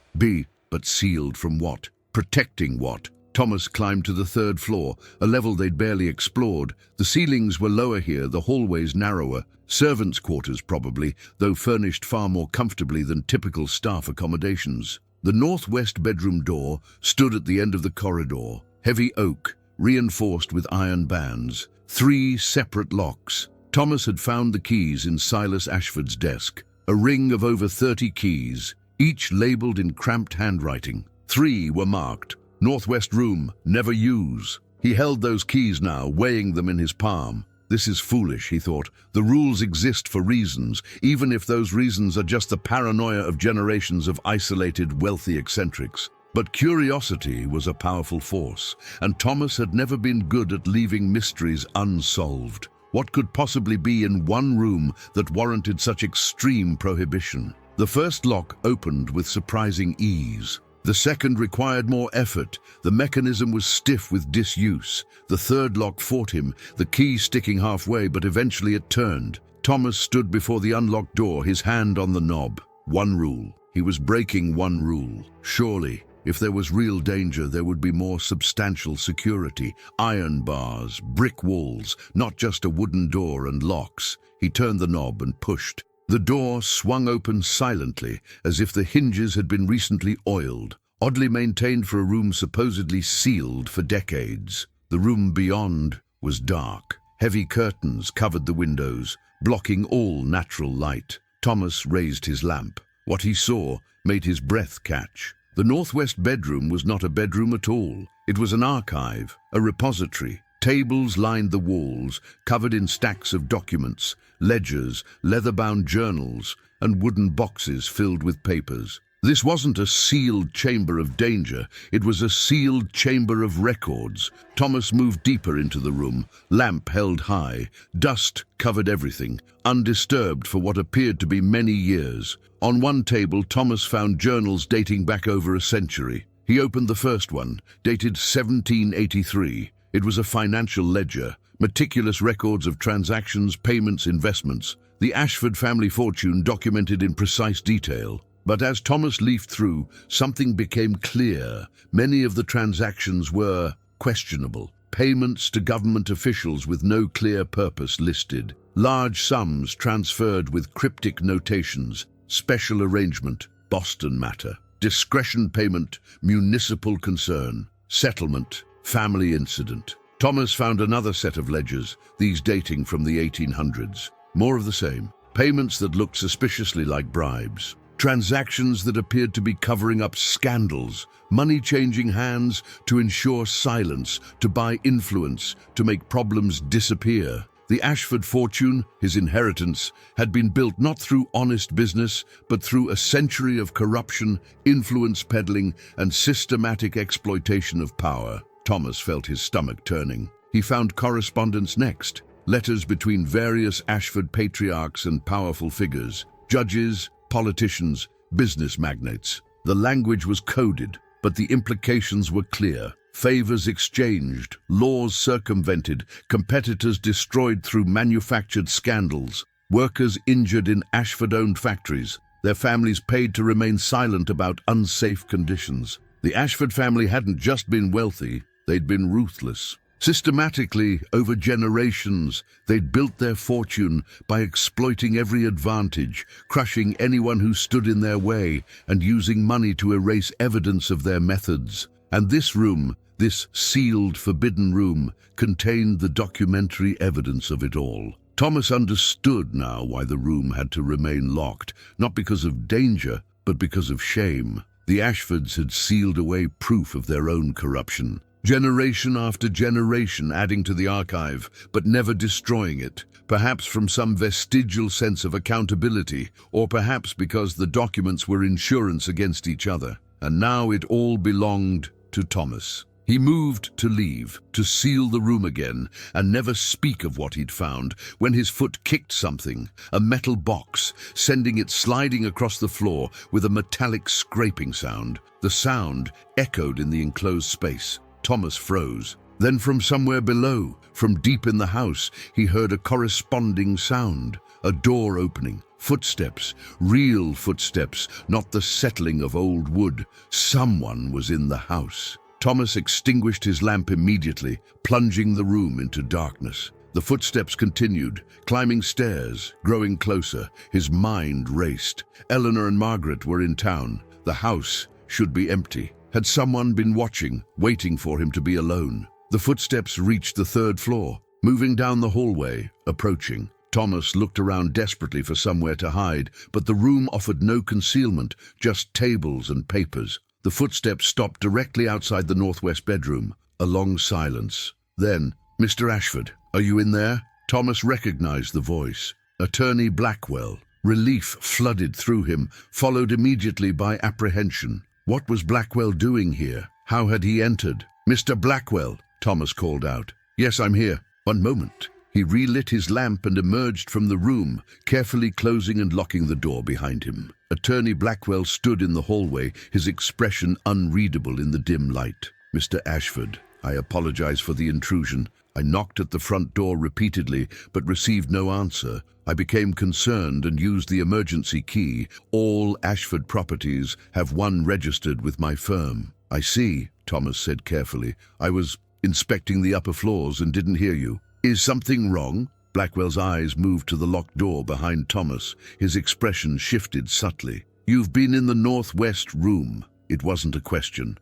But sealed from what? Protecting what? Thomas climbed to the 3rd floor, a level they'd barely explored. The ceilings were lower here, the hallways narrower. Servants' quarters probably, though furnished far more comfortably than typical staff accommodations. The northwest bedroom door stood at the end of the corridor, heavy oak, reinforced with iron bands. 3 separate locks. Thomas had found the keys in Silas Ashford's desk, a ring of over 30 keys, each labeled in cramped handwriting. 3 were marked, Northwest room, never use. He held those keys now, weighing them in his palm. This is foolish, he thought. The rules exist for reasons, even if those reasons are just the paranoia of generations of isolated, wealthy eccentrics. But curiosity was a powerful force, and Thomas had never been good at leaving mysteries unsolved. What could possibly be in one room that warranted such extreme prohibition? The first lock opened with surprising ease. The second required more effort. The mechanism was stiff with disuse. The third lock fought him, the key sticking halfway, but eventually it turned. Thomas stood before the unlocked door, his hand on the knob. One rule. He was breaking one rule. Surely, if there was real danger, there would be more substantial security. Iron bars, brick walls, not just a wooden door and locks. He turned the knob and pushed. The door swung open silently, as if the hinges had been recently oiled, oddly maintained for a room supposedly sealed for decades. The room beyond was dark. Heavy curtains covered the windows, blocking all natural light. Thomas raised his lamp. What he saw made his breath catch. The northwest bedroom was not a bedroom at all. It was an archive, a repository. Tables lined the walls, covered in stacks of documents, ledgers, leather-bound journals, and wooden boxes filled with papers. This wasn't a sealed chamber of danger, it was a sealed chamber of records. Thomas moved deeper into the room, lamp held high. Dust covered everything, undisturbed for what appeared to be many years. On one table, Thomas found journals dating back over a century. He opened the first one, dated 1783. It was a financial ledger, meticulous records of transactions, payments, investments. The Ashford family fortune documented in precise detail. But as Thomas leafed through, something became clear. Many of the transactions were questionable. Payments to government officials with no clear purpose listed. Large sums transferred with cryptic notations. Special arrangement, Boston matter. Discretion payment, municipal concern. Settlement, family incident. Thomas found another set of ledgers, these dating from the 1800s. More of the same. Payments that looked suspiciously like bribes. Transactions that appeared to be covering up scandals. Money changing hands to ensure silence, to buy influence, to make problems disappear. The Ashford fortune, his inheritance, had been built not through honest business, but through a century of corruption, influence peddling, and systematic exploitation of power. Thomas felt his stomach turning. He found correspondence next, letters between various Ashford patriarchs and powerful figures, judges, politicians, business magnates. The language was coded, but the implications were clear. Favors exchanged, laws circumvented, competitors destroyed through manufactured scandals, workers injured in Ashford-owned factories, their families paid to remain silent about unsafe conditions. The Ashford family hadn't just been wealthy, they'd been ruthless. Systematically, over generations, they'd built their fortune by exploiting every advantage, crushing anyone who stood in their way, and using money to erase evidence of their methods. And this room, this sealed, forbidden room, contained the documentary evidence of it all. Thomas understood now why the room had to remain locked, not because of danger, but because of shame. The Ashfords had sealed away proof of their own corruption. Generation after generation adding to the archive, but never destroying it, perhaps from some vestigial sense of accountability, or perhaps because the documents were insurance against each other. And now it all belonged to Thomas. He moved to leave, to seal the room again, and never speak of what he'd found, when his foot kicked something, a metal box, sending it sliding across the floor with a metallic scraping sound. The sound echoed in the enclosed space. Thomas froze. Then from somewhere below, from deep in the house, he heard a corresponding sound. A door opening, footsteps, real footsteps, not the settling of old wood. Someone was in the house. Thomas extinguished his lamp immediately, plunging the room into darkness. The footsteps continued, climbing stairs, growing closer. His mind raced. Eleanor and Margaret were in town. The house should be empty. Had someone been watching, waiting for him to be alone? The footsteps reached the third floor, moving down the hallway, approaching. Thomas looked around desperately for somewhere to hide, but the room offered no concealment, just tables and papers. The footsteps stopped directly outside the northwest bedroom. A long silence. Then, "Mr. Ashford, are you in there?" Thomas recognized the voice. Attorney Blackwell. Relief flooded through him, followed immediately by apprehension. What was Blackwell doing here? How had he entered? "Mr. Blackwell," Thomas called out. "Yes, I'm here." "One moment." He relit his lamp and emerged from the room, carefully closing and locking the door behind him. Attorney Blackwell stood in the hallway, his expression unreadable in the dim light. "Mr. Ashford, I apologize for the intrusion. I knocked at the front door repeatedly, but received no answer. I became concerned and used the emergency key. All Ashford properties have one registered with my firm." "I see," Thomas said carefully. "I was inspecting the upper floors and didn't hear you." "Is something wrong?" Blackwell's eyes moved to the locked door behind Thomas. His expression shifted subtly. "You've been in the northwest room." It wasn't a question.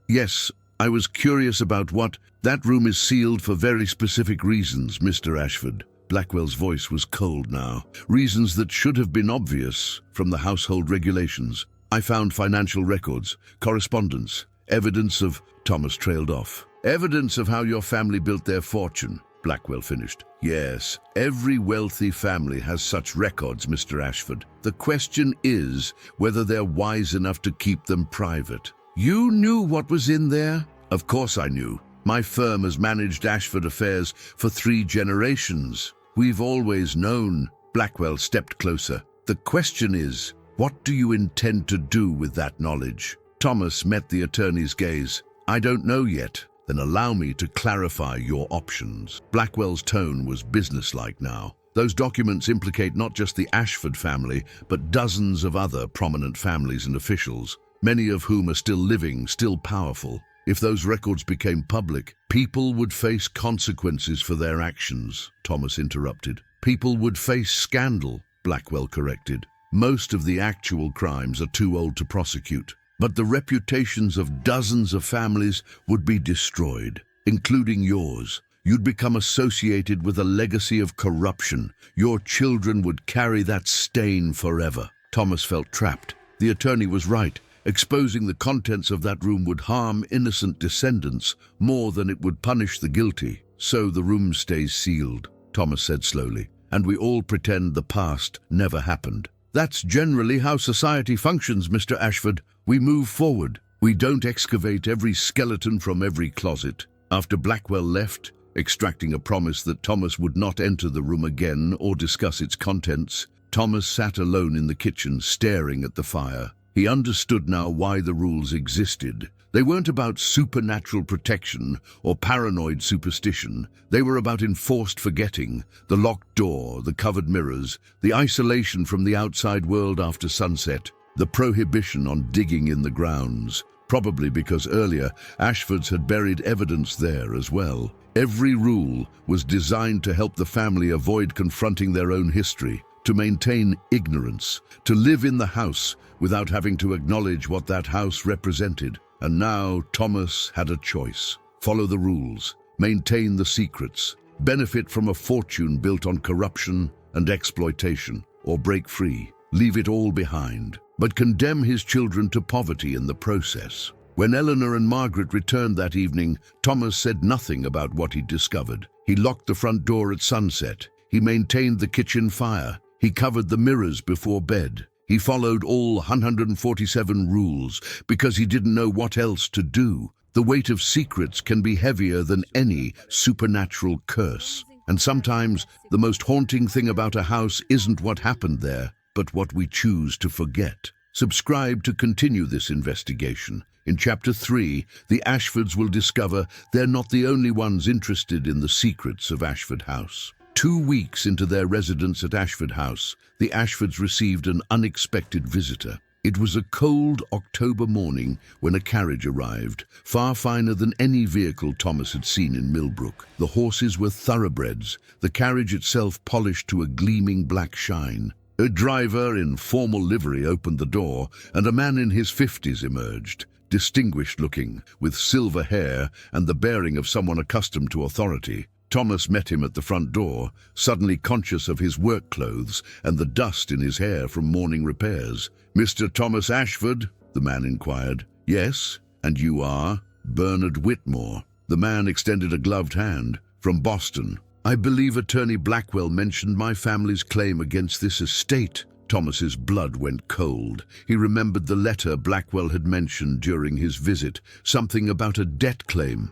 Yes, I was curious about what—" "That room is sealed for very specific reasons, Mr. Ashford." Blackwell's voice was cold now. "Reasons that should have been obvious from the household regulations. I found financial records, correspondence, evidence of—" Thomas trailed off. "Evidence of how your family built their fortune," Blackwell finished. "Yes, every wealthy family has such records, Mr. Ashford. The question is whether they're wise enough to keep them private." "You knew what was in there?" "Of course I knew. My firm has managed Ashford affairs for 3 generations. We've always known." Blackwell stepped closer. "The question is, what do you intend to do with that knowledge?" Thomas met the attorney's gaze. "I don't know yet." "Then allow me to clarify your options." Blackwell's tone was businesslike now. "Those documents implicate not just the Ashford family, but dozens of other prominent families and officials, many of whom are still living, still powerful. If those records became public, people would face consequences for their actions," Thomas interrupted. "People would face scandal," Blackwell corrected. "Most of the actual crimes are too old to prosecute. But the reputations of dozens of families would be destroyed, including yours. You'd become associated with a legacy of corruption. Your children would carry that stain forever." Thomas felt trapped. The attorney was right. Exposing the contents of that room would harm innocent descendants more than it would punish the guilty. "So the room stays sealed," Thomas said slowly, "and we all pretend the past never happened. That's generally how society functions, Mr. Ashford. We move forward. We don't excavate every skeleton from every closet." After Blackwell left, extracting a promise that Thomas would not enter the room again or discuss its contents, Thomas sat alone in the kitchen, staring at the fire. He understood now why the rules existed. They weren't about supernatural protection or paranoid superstition. They were about enforced forgetting, the locked door, the covered mirrors, the isolation from the outside world after sunset, the prohibition on digging in the grounds, probably because earlier Ashfords had buried evidence there as well. Every rule was designed to help the family avoid confronting their own history, to maintain ignorance, to live in the house without having to acknowledge what that house represented. And now Thomas had a choice. Follow the rules, maintain the secrets, benefit from a fortune built on corruption and exploitation, or break free, leave it all behind, but condemn his children to poverty in the process. When Eleanor and Margaret returned that evening, Thomas said nothing about what he'd discovered. He locked the front door at sunset. He maintained the kitchen fire. He covered the mirrors before bed. He followed all 147 rules because he didn't know what else to do. The weight of secrets can be heavier than any supernatural curse. And sometimes the most haunting thing about a house isn't what happened there, but what we choose to forget. Subscribe to continue this investigation. In Chapter 3, the Ashfords will discover they're not the only ones interested in the secrets of Ashford House. 2 weeks into their residence at Ashford House, the Ashfords received an unexpected visitor. It was a cold October morning when a carriage arrived, far finer than any vehicle Thomas had seen in Millbrook. The horses were thoroughbreds, the carriage itself polished to a gleaming black shine. A driver in formal livery opened the door, and a man in his 50s emerged, distinguished-looking, with silver hair and the bearing of someone accustomed to authority. Thomas met him at the front door, suddenly conscious of his work clothes and the dust in his hair from morning repairs. "Mr. Thomas Ashford?" the man inquired. "Yes, and you are?" "Bernard Whitmore." The man extended a gloved hand. "From Boston. I believe Attorney Blackwell mentioned my family's claim against this estate." Thomas's blood went cold. He remembered the letter Blackwell had mentioned during his visit, something about a debt claim.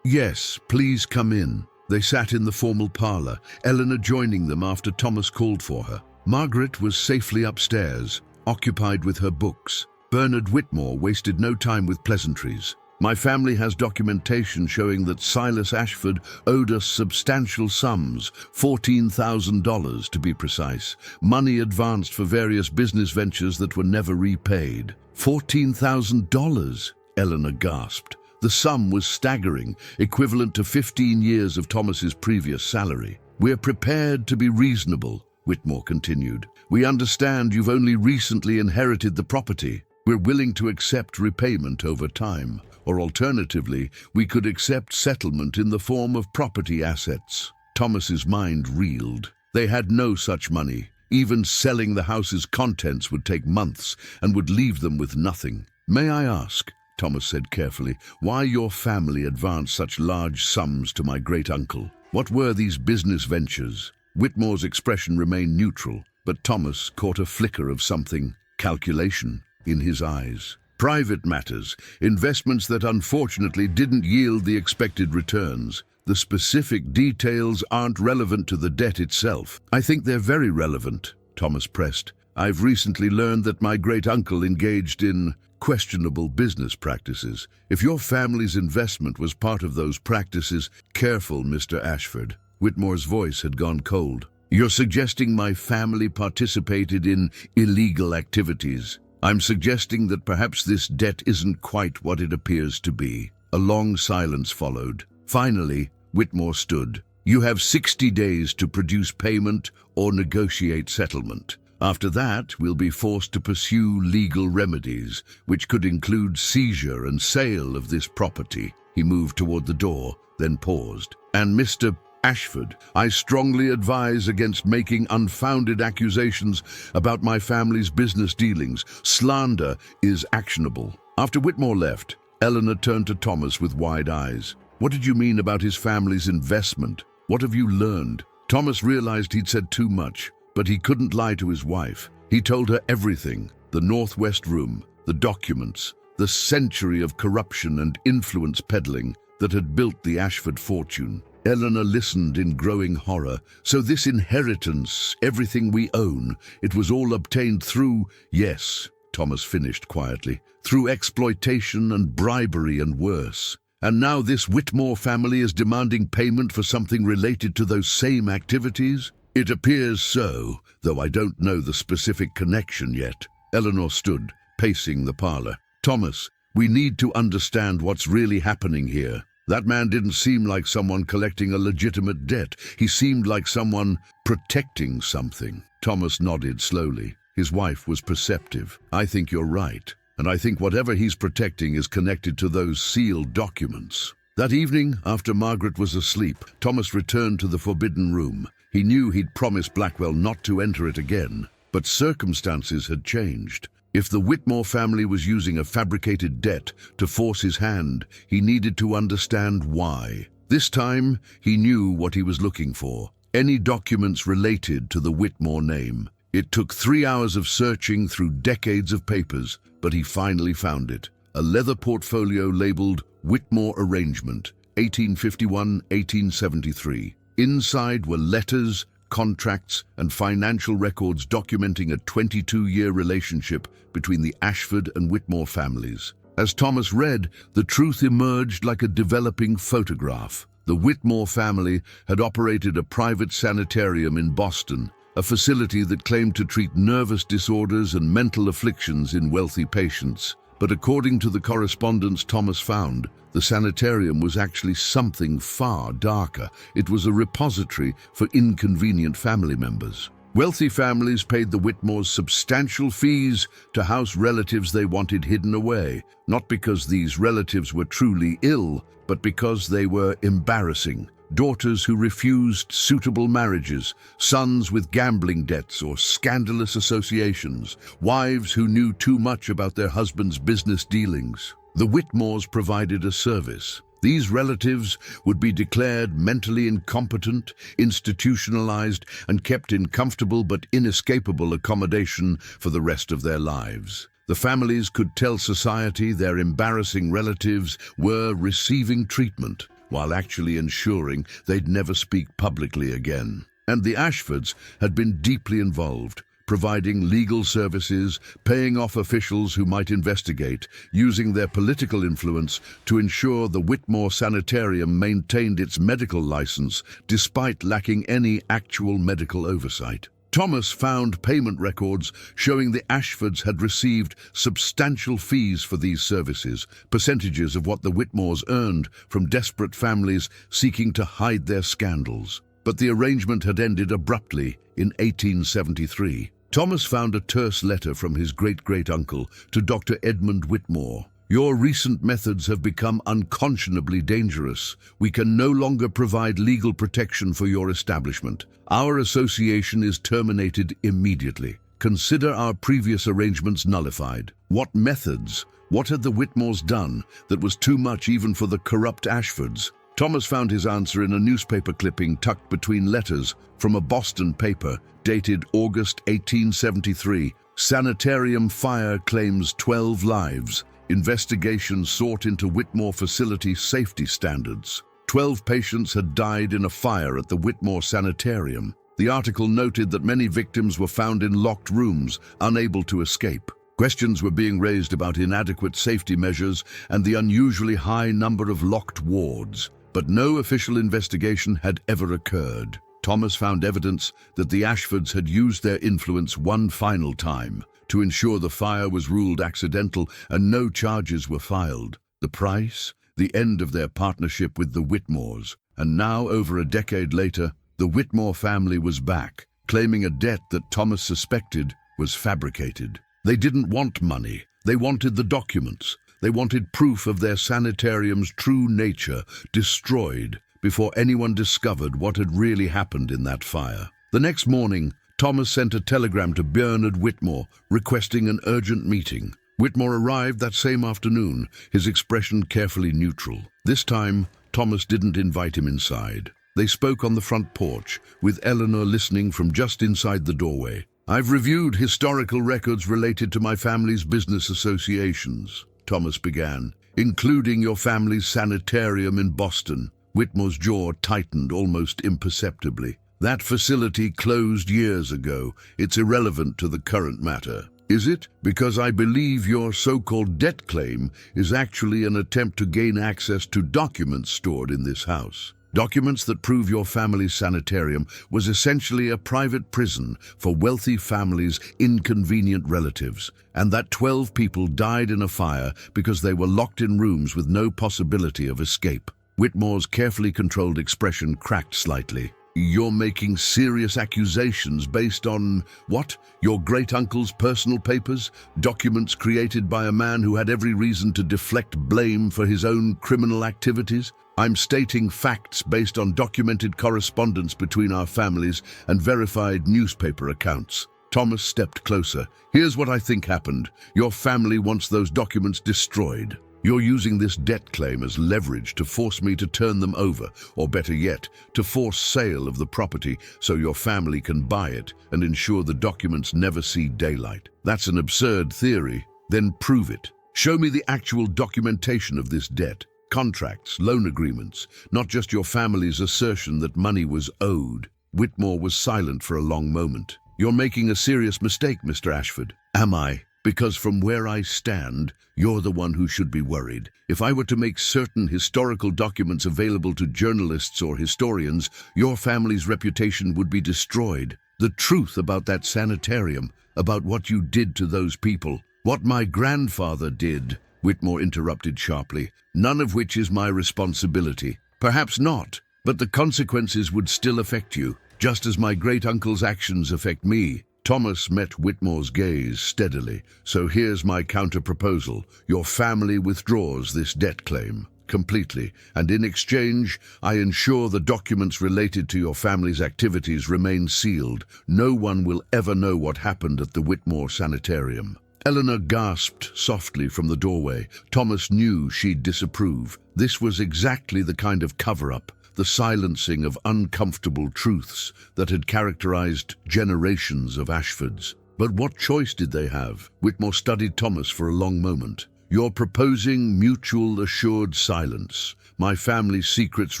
Yes, please come in." They sat in the formal parlor, Eleanor joining them after Thomas called for her. Margaret was safely upstairs, occupied with her books. Bernard Whitmore wasted no time with pleasantries. "My family has documentation showing that Silas Ashford owed us substantial sums, $14,000 to be precise, money advanced for various business ventures that were never repaid." $14,000, Eleanor gasped. The sum was staggering, equivalent to 15 years of Thomas's previous salary. "We're prepared to be reasonable," Whitmore continued. "We understand you've only recently inherited the property. We're willing to accept repayment over time, or alternatively, we could accept settlement in the form of property assets." Thomas's mind reeled. They had no such money. Even selling the house's contents would take months and would leave them with nothing. "May I ask," Thomas said carefully, "why your family advanced such large sums to my great-uncle? What were these business ventures?" Whitmore's expression remained neutral, but Thomas caught a flicker of something, calculation, in his eyes. "Private matters, investments that unfortunately didn't yield the expected returns. The specific details aren't relevant to the debt itself." "I think they're very relevant," Thomas pressed. "I've recently learned that my great-uncle engaged in questionable business practices. If your family's investment was part of those practices..." "Careful, Mr. Ashford." Whitmore's voice had gone cold. "You're suggesting my family participated in illegal activities. I'm suggesting that perhaps this debt isn't quite what it appears to be." A long silence followed. Finally, Whitmore stood. "You have 60 days to produce payment or negotiate settlement. After that, we'll be forced to pursue legal remedies, which could include seizure and sale of this property." He moved toward the door, then paused. "And Mr. Ashford, I strongly advise against making unfounded accusations about my family's business dealings. Slander is actionable." After Whitmore left, Eleanor turned to Thomas with wide eyes. "What did you mean about his family's investment? What have you learned?" Thomas realized he'd said too much, but he couldn't lie to his wife. He told her everything: the Northwest Room, the documents, the century of corruption and influence peddling that had built the Ashford fortune. Eleanor listened in growing horror. "So this inheritance, everything we own, it was all obtained through..." "Yes," Thomas finished quietly, "through exploitation and bribery and worse. And now this Whitmore family is demanding payment for something related to those same activities?" "It appears so, though I don't know the specific connection yet." Eleanor stood, pacing the parlor. "Thomas, we need to understand what's really happening here. That man didn't seem like someone collecting a legitimate debt. He seemed like someone protecting something." Thomas nodded slowly. His wife was perceptive. "I think you're right, and I think whatever he's protecting is connected to those sealed documents." That evening, after Margaret was asleep, Thomas returned to the forbidden room. He knew he'd promised Blackwell not to enter it again, but circumstances had changed. If the Whitmore family was using a fabricated debt to force his hand, he needed to understand why. This time, he knew what he was looking for: any documents related to the Whitmore name. It took 3 hours of searching through decades of papers, but he finally found it. a leather portfolio labeled Whitmore Arrangement, 1851-1873. Inside were letters, contracts, and financial records documenting a 22-year relationship between the Ashford and Whitmore families. As Thomas read, the truth emerged like a developing photograph. The Whitmore family had operated a private sanitarium in Boston, a facility that claimed to treat nervous disorders and mental afflictions in wealthy patients. But according to the correspondence Thomas found, the sanitarium was actually something far darker. It was a repository for inconvenient family members. Wealthy families paid the Whitmores substantial fees to house relatives they wanted hidden away, not because these relatives were truly ill, but because they were embarrassing. Daughters who refused suitable marriages, sons with gambling debts or scandalous associations, wives who knew too much about their husbands' business dealings. The Whitmores provided a service. These relatives would be declared mentally incompetent, institutionalized, and kept in comfortable but inescapable accommodation for the rest of their lives. The families could tell society their embarrassing relatives were receiving treatment, while actually ensuring they'd never speak publicly again. And the Ashfords had been deeply involved, providing legal services, paying off officials who might investigate, using their political influence to ensure the Whitmore Sanitarium maintained its medical license despite lacking any actual medical oversight. Thomas found payment records showing the Ashfords had received substantial fees for these services, percentages of what the Whitmores earned from desperate families seeking to hide their scandals. But the arrangement had ended abruptly in 1873. Thomas found a terse letter from his great-great-uncle to Dr. Edmund Whitmore. "Your recent methods have become unconscionably dangerous. We can no longer provide legal protection for your establishment. Our association is terminated immediately. Consider our previous arrangements nullified." What methods? What had the Whitmores done that was too much even for the corrupt Ashfords? Thomas found his answer in a newspaper clipping tucked between letters from a Boston paper dated August 1873. "Sanitarium fire claims 12 lives. Investigation sought into Whitmore facility safety standards. 12 patients had died in a fire at the Whitmore Sanitarium." The article noted that many victims were found in locked rooms, unable to escape. Questions were being raised about inadequate safety measures and the unusually high number of locked wards. But no official investigation had ever occurred. Thomas found evidence that the Ashfords had used their influence one final time to ensure the fire was ruled accidental and no charges were filed. The price? The end of their partnership with the Whitmores. And now, over a decade later, the Whitmore family was back, claiming a debt that Thomas suspected was fabricated. They didn't want money. They wanted the documents. They wanted proof of their sanitarium's true nature destroyed before anyone discovered what had really happened in that fire. The next morning, Thomas sent a telegram to Bernard Whitmore requesting an urgent meeting. Whitmore arrived that same afternoon, his expression carefully neutral. This time, Thomas didn't invite him inside. They spoke on the front porch, with Eleanor listening from just inside the doorway. "I've reviewed historical records related to my family's business associations," Thomas began, "including your family's sanitarium in Boston." Whitmore's jaw tightened almost imperceptibly. "That facility closed years ago. It's irrelevant to the current matter." "Is it? Because I believe your so-called debt claim is actually an attempt to gain access to documents stored in this house. Documents that prove your family's sanitarium was essentially a private prison for wealthy families' inconvenient relatives, and that 12 people died in a fire because they were locked in rooms with no possibility of escape." Whitmore's carefully controlled expression cracked slightly. "You're making serious accusations based on, what? Your great-uncle's personal papers? Documents created by a man who had every reason to deflect blame for his own criminal activities? I'm stating facts based on documented correspondence between our families and verified newspaper accounts." Thomas stepped closer. "Here's what I think happened. Your family wants those documents destroyed. You're using this debt claim as leverage to force me to turn them over, or better yet, to force sale of the property so your family can buy it and ensure the documents never see daylight. That's an absurd theory. Then prove it. Show me the actual documentation of this debt. Contracts, loan agreements, not just your family's assertion that money was owed. Whitmore was silent for a long moment. You're making a serious mistake, Mr. Ashford. Am I? Because from where I stand, you're the one who should be worried. If I were to make certain historical documents available to journalists or historians, your family's reputation would be destroyed. The truth about that sanitarium, about what you did to those people, what my grandfather did, Whitmore interrupted sharply, none of which is my responsibility. Perhaps not, but the consequences would still affect you, just as my great-uncle's actions affect me. Thomas met Whitmore's gaze steadily. So here's my counter-proposal. Your family withdraws this debt claim completely, and in exchange, I ensure the documents related to your family's activities remain sealed. No one will ever know what happened at the Whitmore Sanitarium. Eleanor gasped softly from the doorway. Thomas knew she'd disapprove. This was exactly the kind of cover-up, the silencing of uncomfortable truths that had characterized generations of Ashfords. But what choice did they have? Whitmore studied Thomas for a long moment. You're proposing mutual assured silence. My family's secrets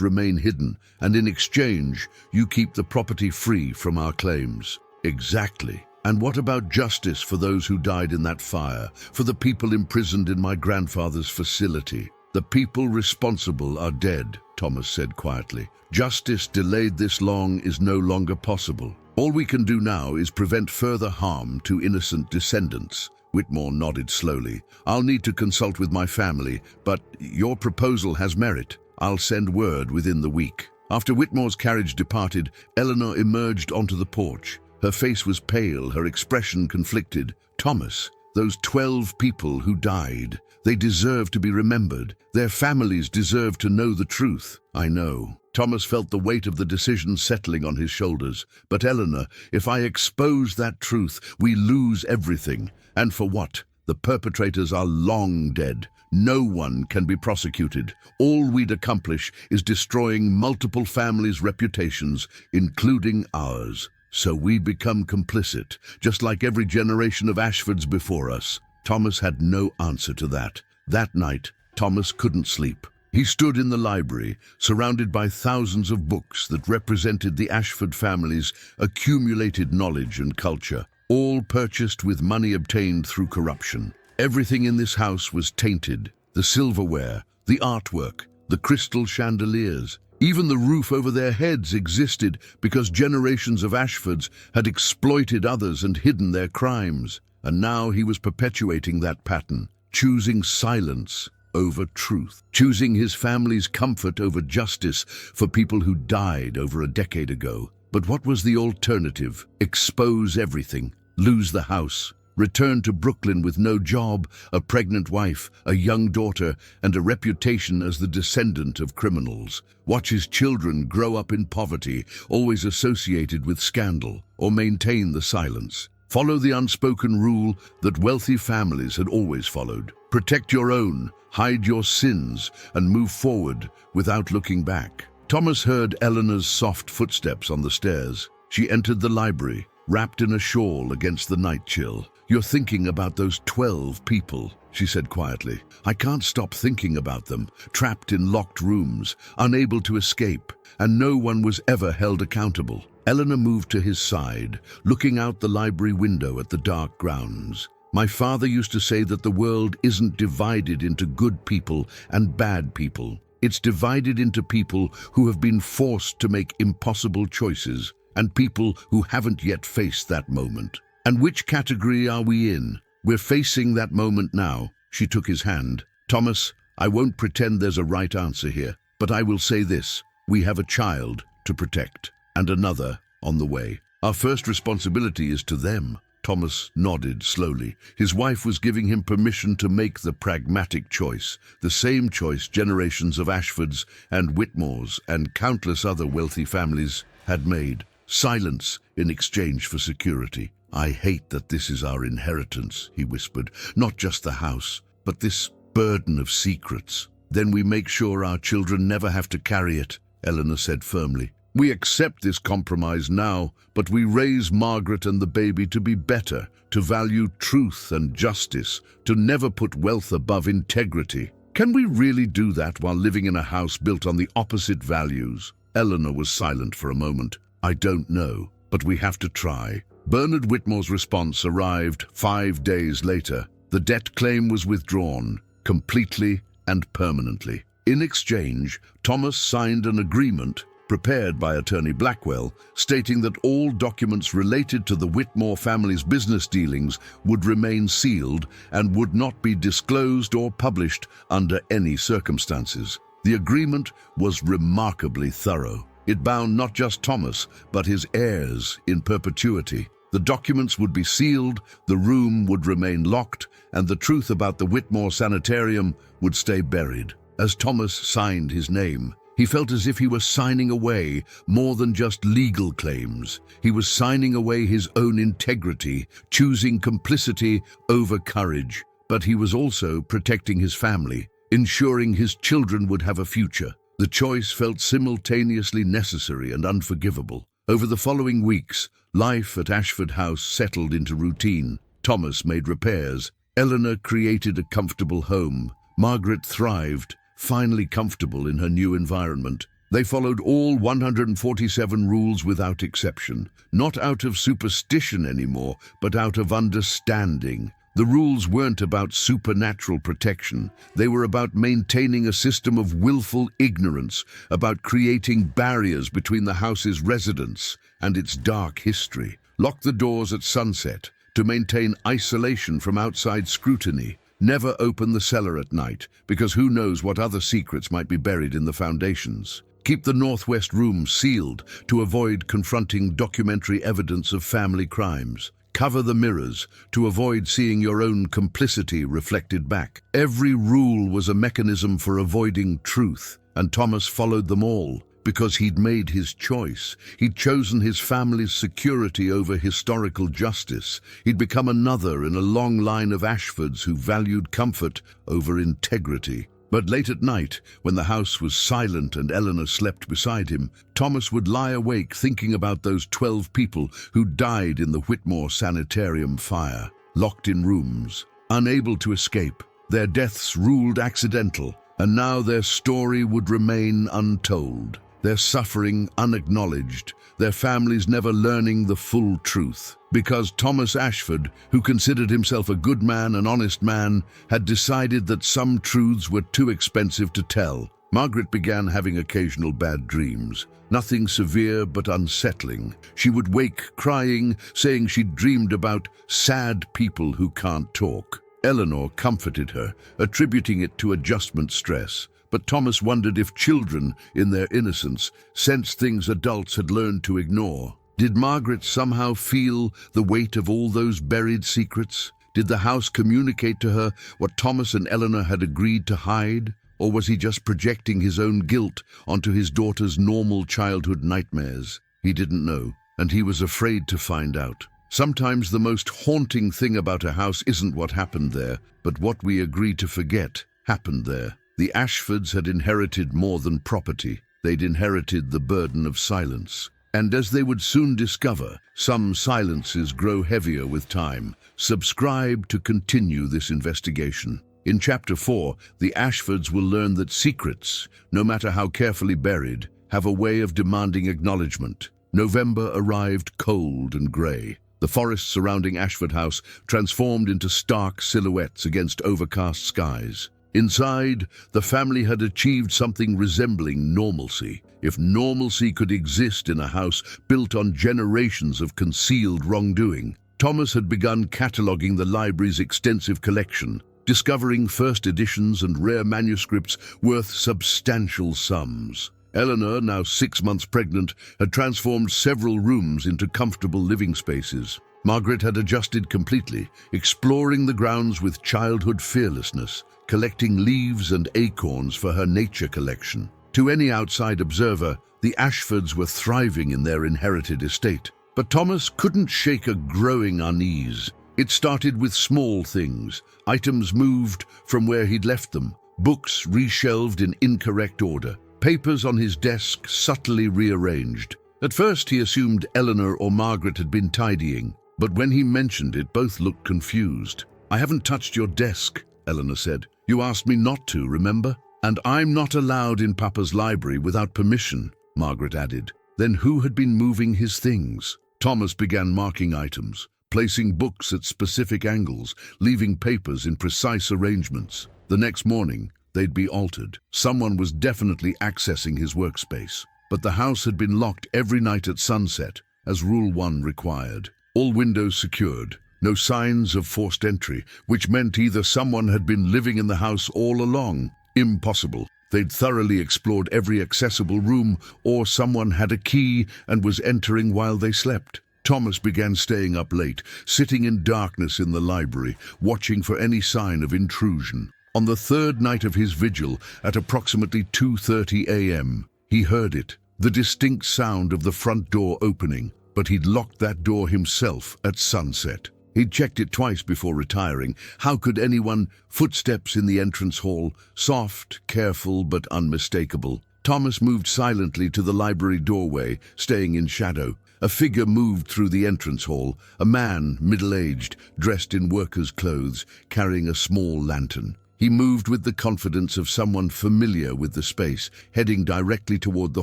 remain hidden, and in exchange, you keep the property free from our claims. Exactly. And what about justice for those who died in that fire, for the people imprisoned in my grandfather's facility? The people responsible are dead, Thomas said quietly. Justice delayed this long is no longer possible. All we can do now is prevent further harm to innocent descendants. Whitmore nodded slowly. I'll need to consult with my family, but your proposal has merit. I'll send word within the week. After Whitmore's carriage departed, Eleanor emerged onto the porch. Her face was pale, her expression conflicted. Thomas, those 12 people who died, they deserve to be remembered. Their families deserve to know the truth. I know. Thomas felt the weight of the decision settling on his shoulders. But Eleanor, if I expose that truth, we lose everything. And for what? The perpetrators are long dead. No one can be prosecuted. All we'd accomplish is destroying multiple families' reputations, including ours. So we become complicit, just like every generation of Ashfords before us. Thomas had no answer to that. That night, Thomas couldn't sleep. He stood in the library, surrounded by thousands of books that represented the Ashford family's accumulated knowledge and culture, all purchased with money obtained through corruption. Everything in this house was tainted. The silverware, the artwork, the crystal chandeliers. Even the roof over their heads existed because generations of Ashfords had exploited others and hidden their crimes. And now he was perpetuating that pattern, choosing silence over truth, choosing his family's comfort over justice for people who died over a decade ago. But what was the alternative? Expose everything, lose the house, return to Brooklyn with no job, a pregnant wife, a young daughter, and a reputation as the descendant of criminals. Watch his children grow up in poverty, always associated with scandal, or maintain the silence. Follow the unspoken rule that wealthy families had always followed. Protect your own, hide your sins, and move forward without looking back. Thomas heard Eleanor's soft footsteps on the stairs. She entered the library, wrapped in a shawl against the night chill. You're thinking about those 12 people, she said quietly. I can't stop thinking about them, trapped in locked rooms, unable to escape, and no one was ever held accountable. Eleanor moved to his side, looking out the library window at the dark grounds. My father used to say that the world isn't divided into good people and bad people. It's divided into people who have been forced to make impossible choices, and people who haven't yet faced that moment. And which category are we in? We're facing that moment now. She took his hand. Thomas, I won't pretend there's a right answer here, but I will say this. We have a child to protect, and another on the way. Our first responsibility is to them. Thomas nodded slowly. His wife was giving him permission to make the pragmatic choice, the same choice generations of Ashfords and Whitmores and countless other wealthy families had made. Silence in exchange for security. I hate that this is our inheritance, he whispered. Not just the house, but this burden of secrets. Then we make sure our children never have to carry it, Eleanor said firmly. We accept this compromise now, but we raise Margaret and the baby to be better, to value truth and justice, to never put wealth above integrity. Can we really do that while living in a house built on the opposite values? Eleanor was silent for a moment. I don't know, but we have to try. Bernard Whitmore's response arrived 5 days later. The debt claim was withdrawn, completely and permanently. In exchange, Thomas signed an agreement, prepared by Attorney Blackwell, stating that all documents related to the Whitmore family's business dealings would remain sealed and would not be disclosed or published under any circumstances. The agreement was remarkably thorough. It bound not just Thomas, but his heirs in perpetuity. The documents would be sealed, the room would remain locked, and the truth about the Whitmore sanitarium would stay buried. As Thomas signed his name, he felt as if he was signing away more than just legal claims. He was signing away his own integrity, choosing complicity over courage. But he was also protecting his family, ensuring his children would have a future. The choice felt simultaneously necessary and unforgivable. Over the following weeks, life at Ashford House settled into routine. Thomas made repairs. Eleanor created a comfortable home. Margaret thrived, finally comfortable in her new environment. They followed all 147 rules without exception, not out of superstition anymore, but out of understanding. The rules weren't about supernatural protection. They were about maintaining a system of willful ignorance, about creating barriers between the house's residents and its dark history. Lock the doors at sunset to maintain isolation from outside scrutiny. Never open the cellar at night, because who knows what other secrets might be buried in the foundations. Keep the northwest room sealed to avoid confronting documentary evidence of family crimes. Cover the mirrors to avoid seeing your own complicity reflected back. Every rule was a mechanism for avoiding truth, and Thomas followed them all because he'd made his choice. He'd chosen his family's security over historical justice. He'd become another in a long line of Ashfords who valued comfort over integrity. But late at night, when the house was silent and Eleanor slept beside him, Thomas would lie awake thinking about those 12 people who died in the Whitmore sanitarium fire, locked in rooms, unable to escape. Their deaths ruled accidental, and now their story would remain untold. Their suffering unacknowledged, their families never learning the full truth. Because Thomas Ashford, who considered himself a good man, an honest man, had decided that some truths were too expensive to tell. Margaret began having occasional bad dreams. Nothing severe but unsettling. She would wake crying, saying she'd dreamed about sad people who can't talk. Eleanor comforted her, attributing it to adjustment stress. But Thomas wondered if children, in their innocence, sensed things adults had learned to ignore. Did Margaret somehow feel the weight of all those buried secrets? Did the house communicate to her what Thomas and Eleanor had agreed to hide? Or was he just projecting his own guilt onto his daughter's normal childhood nightmares? He didn't know, and he was afraid to find out. Sometimes the most haunting thing about a house isn't what happened there, but what we agree to forget happened there. The Ashfords had inherited more than property. They'd inherited the burden of silence. And as they would soon discover, some silences grow heavier with time. Subscribe to continue this investigation. In Chapter 4, the Ashfords will learn that secrets, no matter how carefully buried, have a way of demanding acknowledgement. November arrived cold and grey. The forest surrounding Ashford House transformed into stark silhouettes against overcast skies. Inside, the family had achieved something resembling normalcy. If normalcy could exist in a house built on generations of concealed wrongdoing, Thomas had begun cataloguing the library's extensive collection, discovering first editions and rare manuscripts worth substantial sums. Eleanor, now 6 months pregnant, had transformed several rooms into comfortable living spaces. Margaret had adjusted completely, exploring the grounds with childhood fearlessness, collecting leaves and acorns for her nature collection. To any outside observer, the Ashfords were thriving in their inherited estate. But Thomas couldn't shake a growing unease. It started with small things, items moved from where he'd left them, books reshelved in incorrect order, papers on his desk subtly rearranged. At first he assumed Eleanor or Margaret had been tidying, but when he mentioned it, both looked confused. "I haven't touched your desk," Eleanor said. "You asked me not to, remember? And I'm not allowed in Papa's library without permission," Margaret added. Then who had been moving his things? Thomas began marking items, placing books at specific angles, leaving papers in precise arrangements. The next morning, they'd be altered. Someone was definitely accessing his workspace. But the house had been locked every night at sunset, as Rule 1 required. All windows secured, no signs of forced entry, which meant either someone had been living in the house all along. Impossible. They'd thoroughly explored every accessible room, or someone had a key and was entering while they slept. Thomas began staying up late, sitting in darkness in the library, watching for any sign of intrusion. On the third night of his vigil, at approximately 2:30 a.m., he heard it, the distinct sound of the front door opening, but he'd locked that door himself at sunset. He'd checked it twice before retiring. How could anyone? Footsteps in the entrance hall, soft, careful, but unmistakable. Thomas moved silently to the library doorway, staying in shadow. A figure moved through the entrance hall, a man, middle-aged, dressed in worker's clothes, carrying a small lantern. He moved with the confidence of someone familiar with the space, heading directly toward the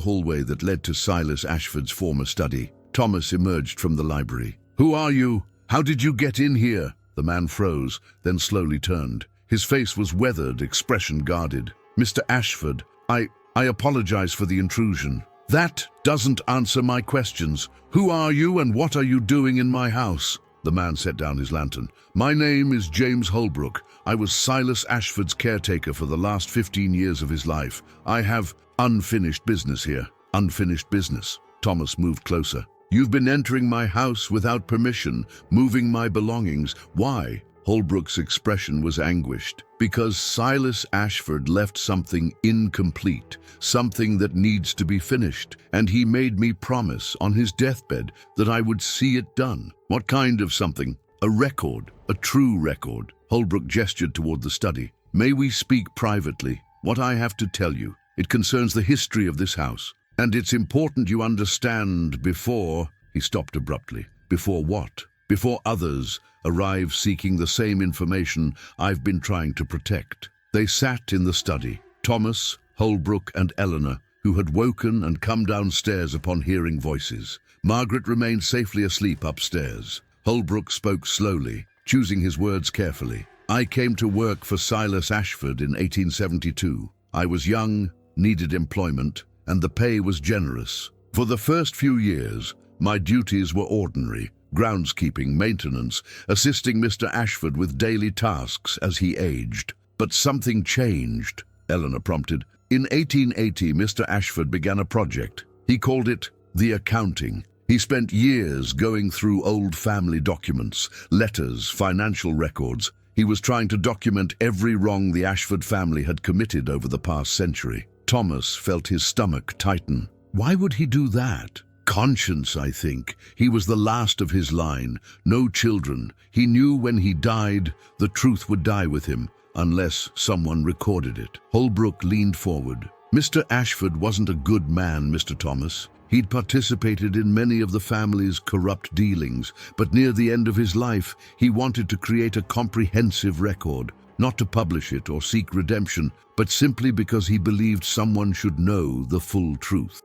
hallway that led to Silas Ashford's former study. Thomas emerged from the library. "Who are you? How did you get in here?" The man froze, then slowly turned. His face was weathered, expression guarded. "Mr. Ashford, I apologize for the intrusion." "That doesn't answer my questions. Who are you and what are you doing in my house?" The man set down his lantern. "My name is James Holbrook. I was Silas Ashford's caretaker for the last 15 years of his life. I have unfinished business here." "Unfinished business?" Thomas moved closer. "You've been entering my house without permission, moving my belongings. Why?" Holbrook's expression was anguished. "Because Silas Ashford left something incomplete, something that needs to be finished, and he made me promise on his deathbed that I would see it done." "What kind of something?" "A record, a true record." Holbrook gestured toward the study. "May we speak privately? What I have to tell you, it concerns the history of this house. And it's important you understand before—" He stopped abruptly. "Before what?" "Before others arrive seeking the same information I've been trying to protect." They sat in the study, Thomas, Holbrook, and Eleanor, who had woken and come downstairs upon hearing voices. Margaret remained safely asleep upstairs. Holbrook spoke slowly, choosing his words carefully. "I came to work for Silas Ashford in 1872. I was young, needed employment, and the pay was generous. For the first few years, my duties were ordinary: groundskeeping, maintenance, assisting Mr. Ashford with daily tasks as he aged. But something changed," Eleanor prompted. "In 1880, Mr. Ashford began a project. He called it the accounting. He spent years going through old family documents, letters, financial records. He was trying to document every wrong the Ashford family had committed over the past century." Thomas felt his stomach tighten. Why would he do that? Conscience, I think. He was the last of his line. No children. He knew when he died, the truth would die with him, unless someone recorded it. Holbrook leaned forward. "Mr. Ashford wasn't a good man, Mr. Thomas. He'd participated in many of the family's corrupt dealings, but near the end of his life, he wanted to create a comprehensive record. Not to publish it or seek redemption, but simply because he believed someone should know the full truth."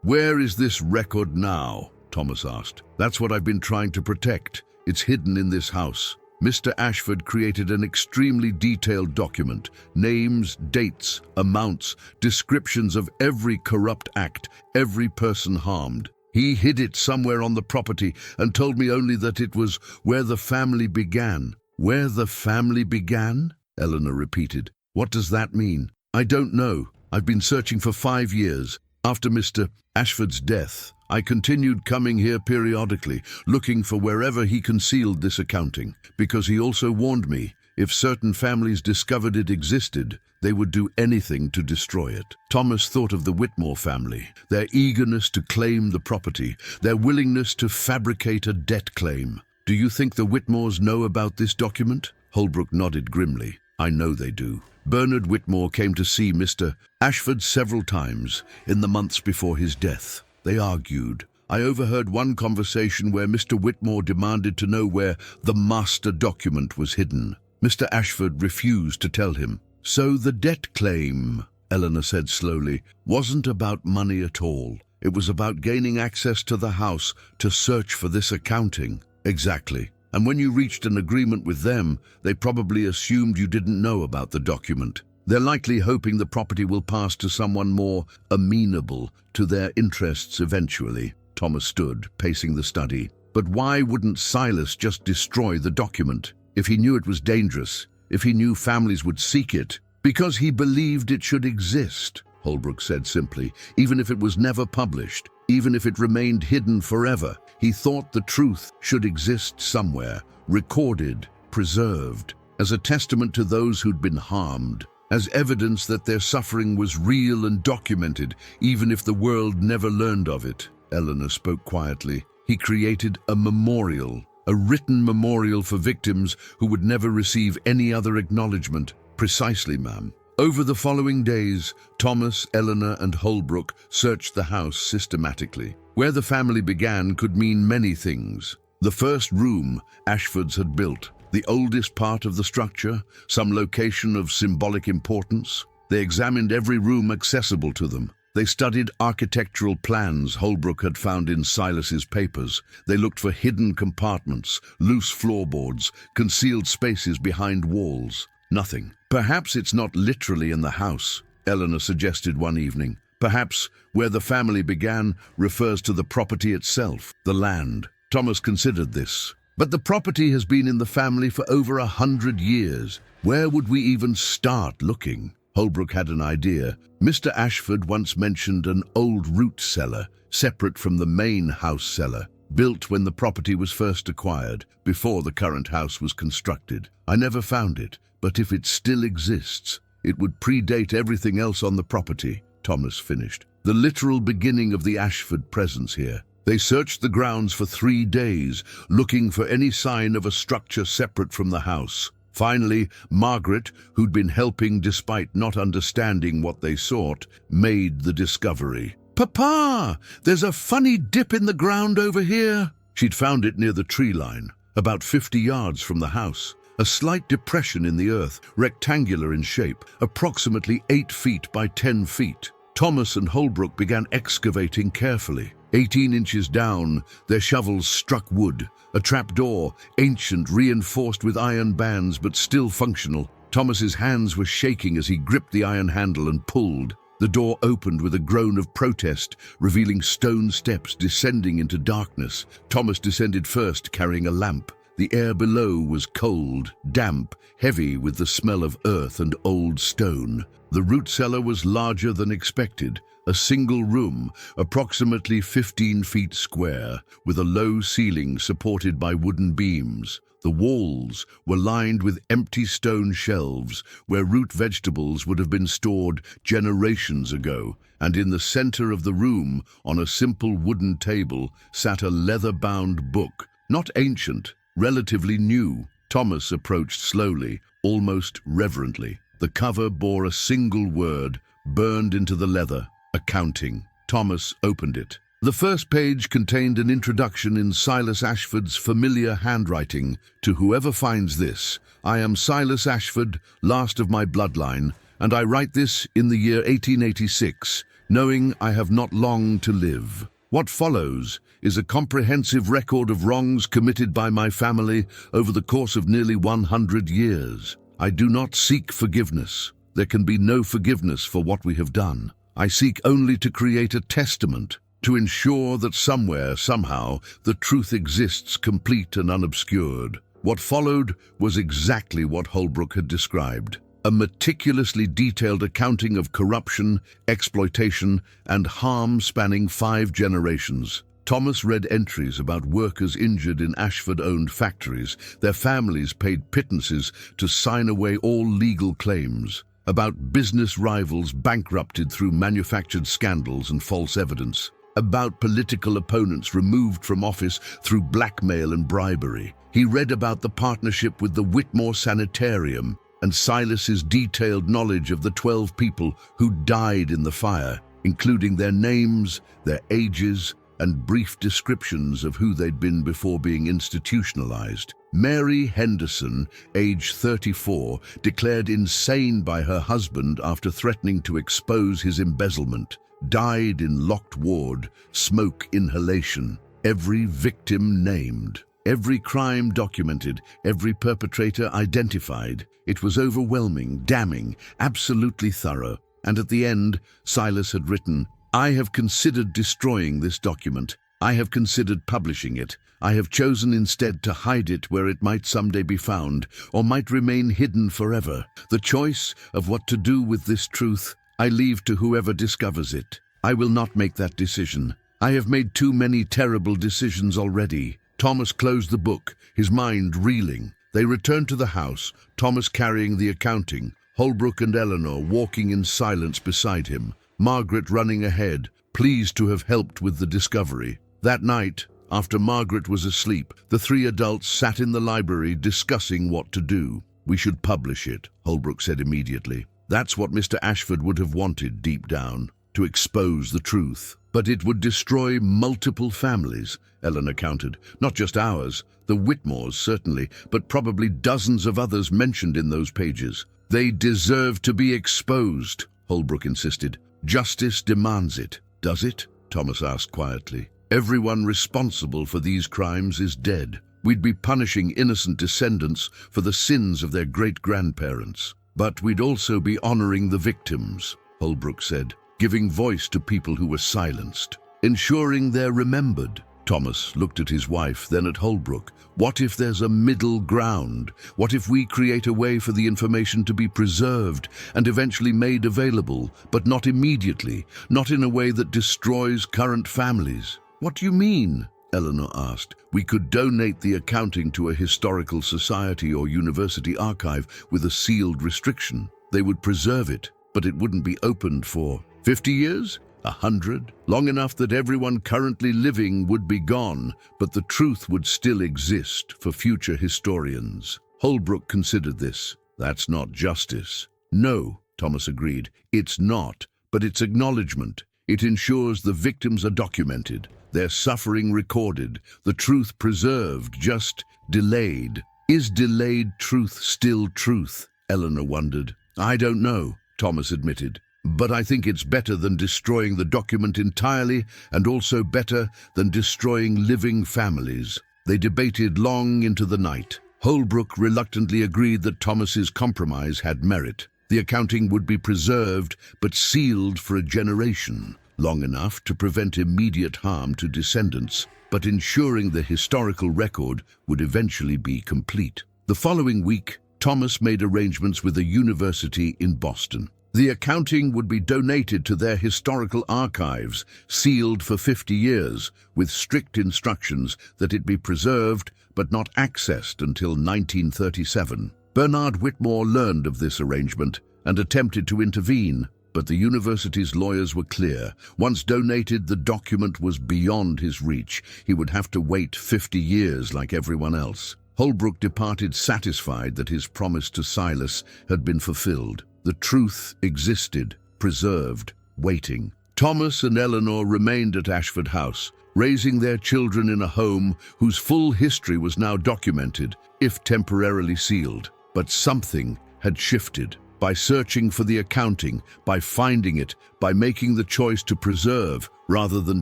"Where is this record now?" Thomas asked. "That's what I've been trying to protect. It's hidden in this house." Mr. Ashford created an extremely detailed document: names, dates, amounts, descriptions of every corrupt act, every person harmed. He hid it somewhere on the property and told me only that it was where the family began. "Where the family began?" Eleanor repeated. "What does that mean?" "I don't know. I've been searching for 5 years. After Mr. Ashford's death, I continued coming here periodically, looking for wherever he concealed this accounting, because he also warned me, if certain families discovered it existed, they would do anything to destroy it." Thomas thought of the Whitmore family, their eagerness to claim the property, their willingness to fabricate a debt claim. "Do you think the Whitmores know about this document?" Holbrook nodded grimly. I know they do. Bernard Whitmore came to see Mr. Ashford several times in the months before his death. They argued. I overheard one conversation where Mr. Whitmore demanded to know where the master document was hidden. Mr. Ashford refused to tell him. So the debt claim, Eleanor said slowly, wasn't about money at all. It was about gaining access to the house to search for this accounting. Exactly. And when you reached an agreement with them, they probably assumed you didn't know about the document. They're likely hoping the property will pass to someone more amenable to their interests eventually. Thomas stood, pacing the study. But why wouldn't Silas just destroy the document? If he knew it was dangerous, if he knew families would seek it? Because he believed it should exist, Holbrook said simply, even if it was never published, even if it remained hidden forever. He thought the truth should exist somewhere, recorded, preserved, as a testament to those who'd been harmed, as evidence that their suffering was real and documented, even if the world never learned of it. Eleanor spoke quietly. He created a memorial, a written memorial for victims who would never receive any other acknowledgement. Precisely, ma'am. Over the following days, Thomas, Eleanor, and Holbrook searched the house systematically. Where the family began could mean many things. The first room Ashfords had built, the oldest part of the structure, some location of symbolic importance. They examined every room accessible to them. They studied architectural plans Holbrook had found in Silas's papers. They looked for hidden compartments, loose floorboards, concealed spaces behind walls. Nothing. Perhaps it's not literally in the house, Eleanor suggested one evening. Perhaps where the family began refers to the property itself, the land. Thomas considered this. But the property has been in the family for over 100 years. Where would we even start looking? Holbrook had an idea. Mr. Ashford once mentioned an old root cellar, separate from the main house cellar, built when the property was first acquired, before the current house was constructed. I never found it, but if it still exists, it would predate everything else on the property, Thomas finished. The literal beginning of the Ashford presence here. They searched the grounds for 3 days, looking for any sign of a structure separate from the house. Finally, Margaret, who'd been helping despite not understanding what they sought, made the discovery. "Papa, there's a funny dip in the ground over here." She'd found it near the tree line, about 50 yards from the house. A slight depression in the earth, rectangular in shape, approximately 8 feet by 10 feet. Thomas and Holbrook began excavating carefully. 18 inches down, their shovels struck wood. A trapdoor, ancient, reinforced with iron bands but still functional. Thomas's hands were shaking as he gripped the iron handle and pulled. The door opened with a groan of protest, revealing stone steps descending into darkness. Thomas descended first, carrying a lamp. The air below was cold, damp, heavy with the smell of earth and old stone. The root cellar was larger than expected. A single room, approximately 15 feet square, with a low ceiling supported by wooden beams. The walls were lined with empty stone shelves where root vegetables would have been stored generations ago, and in the center of the room, on a simple wooden table, sat a leather-bound book, not ancient, relatively new. Thomas approached slowly, almost reverently. The cover bore a single word, burned into the leather: accounting. Thomas opened it. The first page contained an introduction in Silas Ashford's familiar handwriting. "To whoever finds this, I am Silas Ashford, last of my bloodline, and I write this in the year 1886, knowing I have not long to live. What follows is a comprehensive record of wrongs committed by my family over the course of nearly 100 years. I do not seek forgiveness. There can be no forgiveness for what we have done. I seek only to create a testament, to ensure that somewhere, somehow, the truth exists complete and unobscured." What followed was exactly what Holbrook had described. A meticulously detailed accounting of corruption, exploitation, and harm spanning 5 generations. Thomas read entries about workers injured in Ashford-owned factories. Their families paid pittances to sign away all legal claims. About business rivals bankrupted through manufactured scandals and false evidence. About political opponents removed from office through blackmail and bribery. He read about the partnership with the Whitmore Sanitarium and Silas's detailed knowledge of the 12 people who died in the fire, including their names, their ages, and brief descriptions of who they'd been before being institutionalized. Mary Henderson, age 34, declared insane by her husband after threatening to expose his embezzlement, died in locked ward, smoke inhalation. Every victim named, every crime documented, every perpetrator identified. It was overwhelming, damning, absolutely thorough. And at the end, Silas had written, "I have considered destroying this document. I have considered publishing it. I have chosen instead to hide it where it might someday be found, or might remain hidden forever. The choice of what to do with this truth, I leave to whoever discovers it. I will not make that decision. I have made too many terrible decisions already." Thomas closed the book, his mind reeling. They returned to the house, Thomas carrying the accounting, Holbrook and Eleanor walking in silence beside him, Margaret running ahead, pleased to have helped with the discovery. That night, after Margaret was asleep, the three adults sat in the library discussing what to do. "We should publish it," Holbrook said immediately. "That's what Mr. Ashford would have wanted deep down, to expose the truth. But it would destroy multiple families," Eleanor countered. "Not just ours, the Whitmores certainly, but probably dozens of others mentioned in those pages." "They deserve to be exposed," Holbrook insisted. "Justice demands it." "Does it?" Thomas asked quietly. "Everyone responsible for these crimes is dead. We'd be punishing innocent descendants for the sins of their great-grandparents. But we'd also be honoring the victims," Holbrook said, "giving voice to people who were silenced, ensuring they're remembered." Thomas looked at his wife, then at Holbrook. "What if there's a middle ground? What if we create a way for the information to be preserved and eventually made available, but not immediately, not in a way that destroys current families?" "What do you mean?" Eleanor asked. "We could donate the accounting to a historical society or university archive with a sealed restriction. They would preserve it, but it wouldn't be opened for 50 years? 100? Long enough that everyone currently living would be gone, but the truth would still exist for future historians." Holbrook considered this. "That's not justice." "No," Thomas agreed. "It's not, but it's acknowledgement. It ensures the victims are documented, their suffering recorded, the truth preserved, just delayed." "Is delayed truth still truth?" Eleanor wondered. "I don't know," Thomas admitted. "But I think it's better than destroying the document entirely, and also better than destroying living families." They debated long into the night. Holbrook reluctantly agreed that Thomas's compromise had merit. The accounting would be preserved, but sealed for a generation, long enough to prevent immediate harm to descendants, but ensuring the historical record would eventually be complete. The following week, Thomas made arrangements with a university in Boston. The accounting would be donated to their historical archives, sealed for 50 years, with strict instructions that it be preserved but not accessed until 1937. Bernard Whitmore learned of this arrangement and attempted to intervene, but the university's lawyers were clear. Once donated, the document was beyond his reach. He would have to wait 50 years like everyone else. Holbrook departed satisfied that his promise to Silas had been fulfilled. The truth existed, preserved, waiting. Thomas and Eleanor remained at Ashford House, raising their children in a home whose full history was now documented, if temporarily sealed. But something had shifted. By searching for the accounting, by finding it, by making the choice to preserve rather than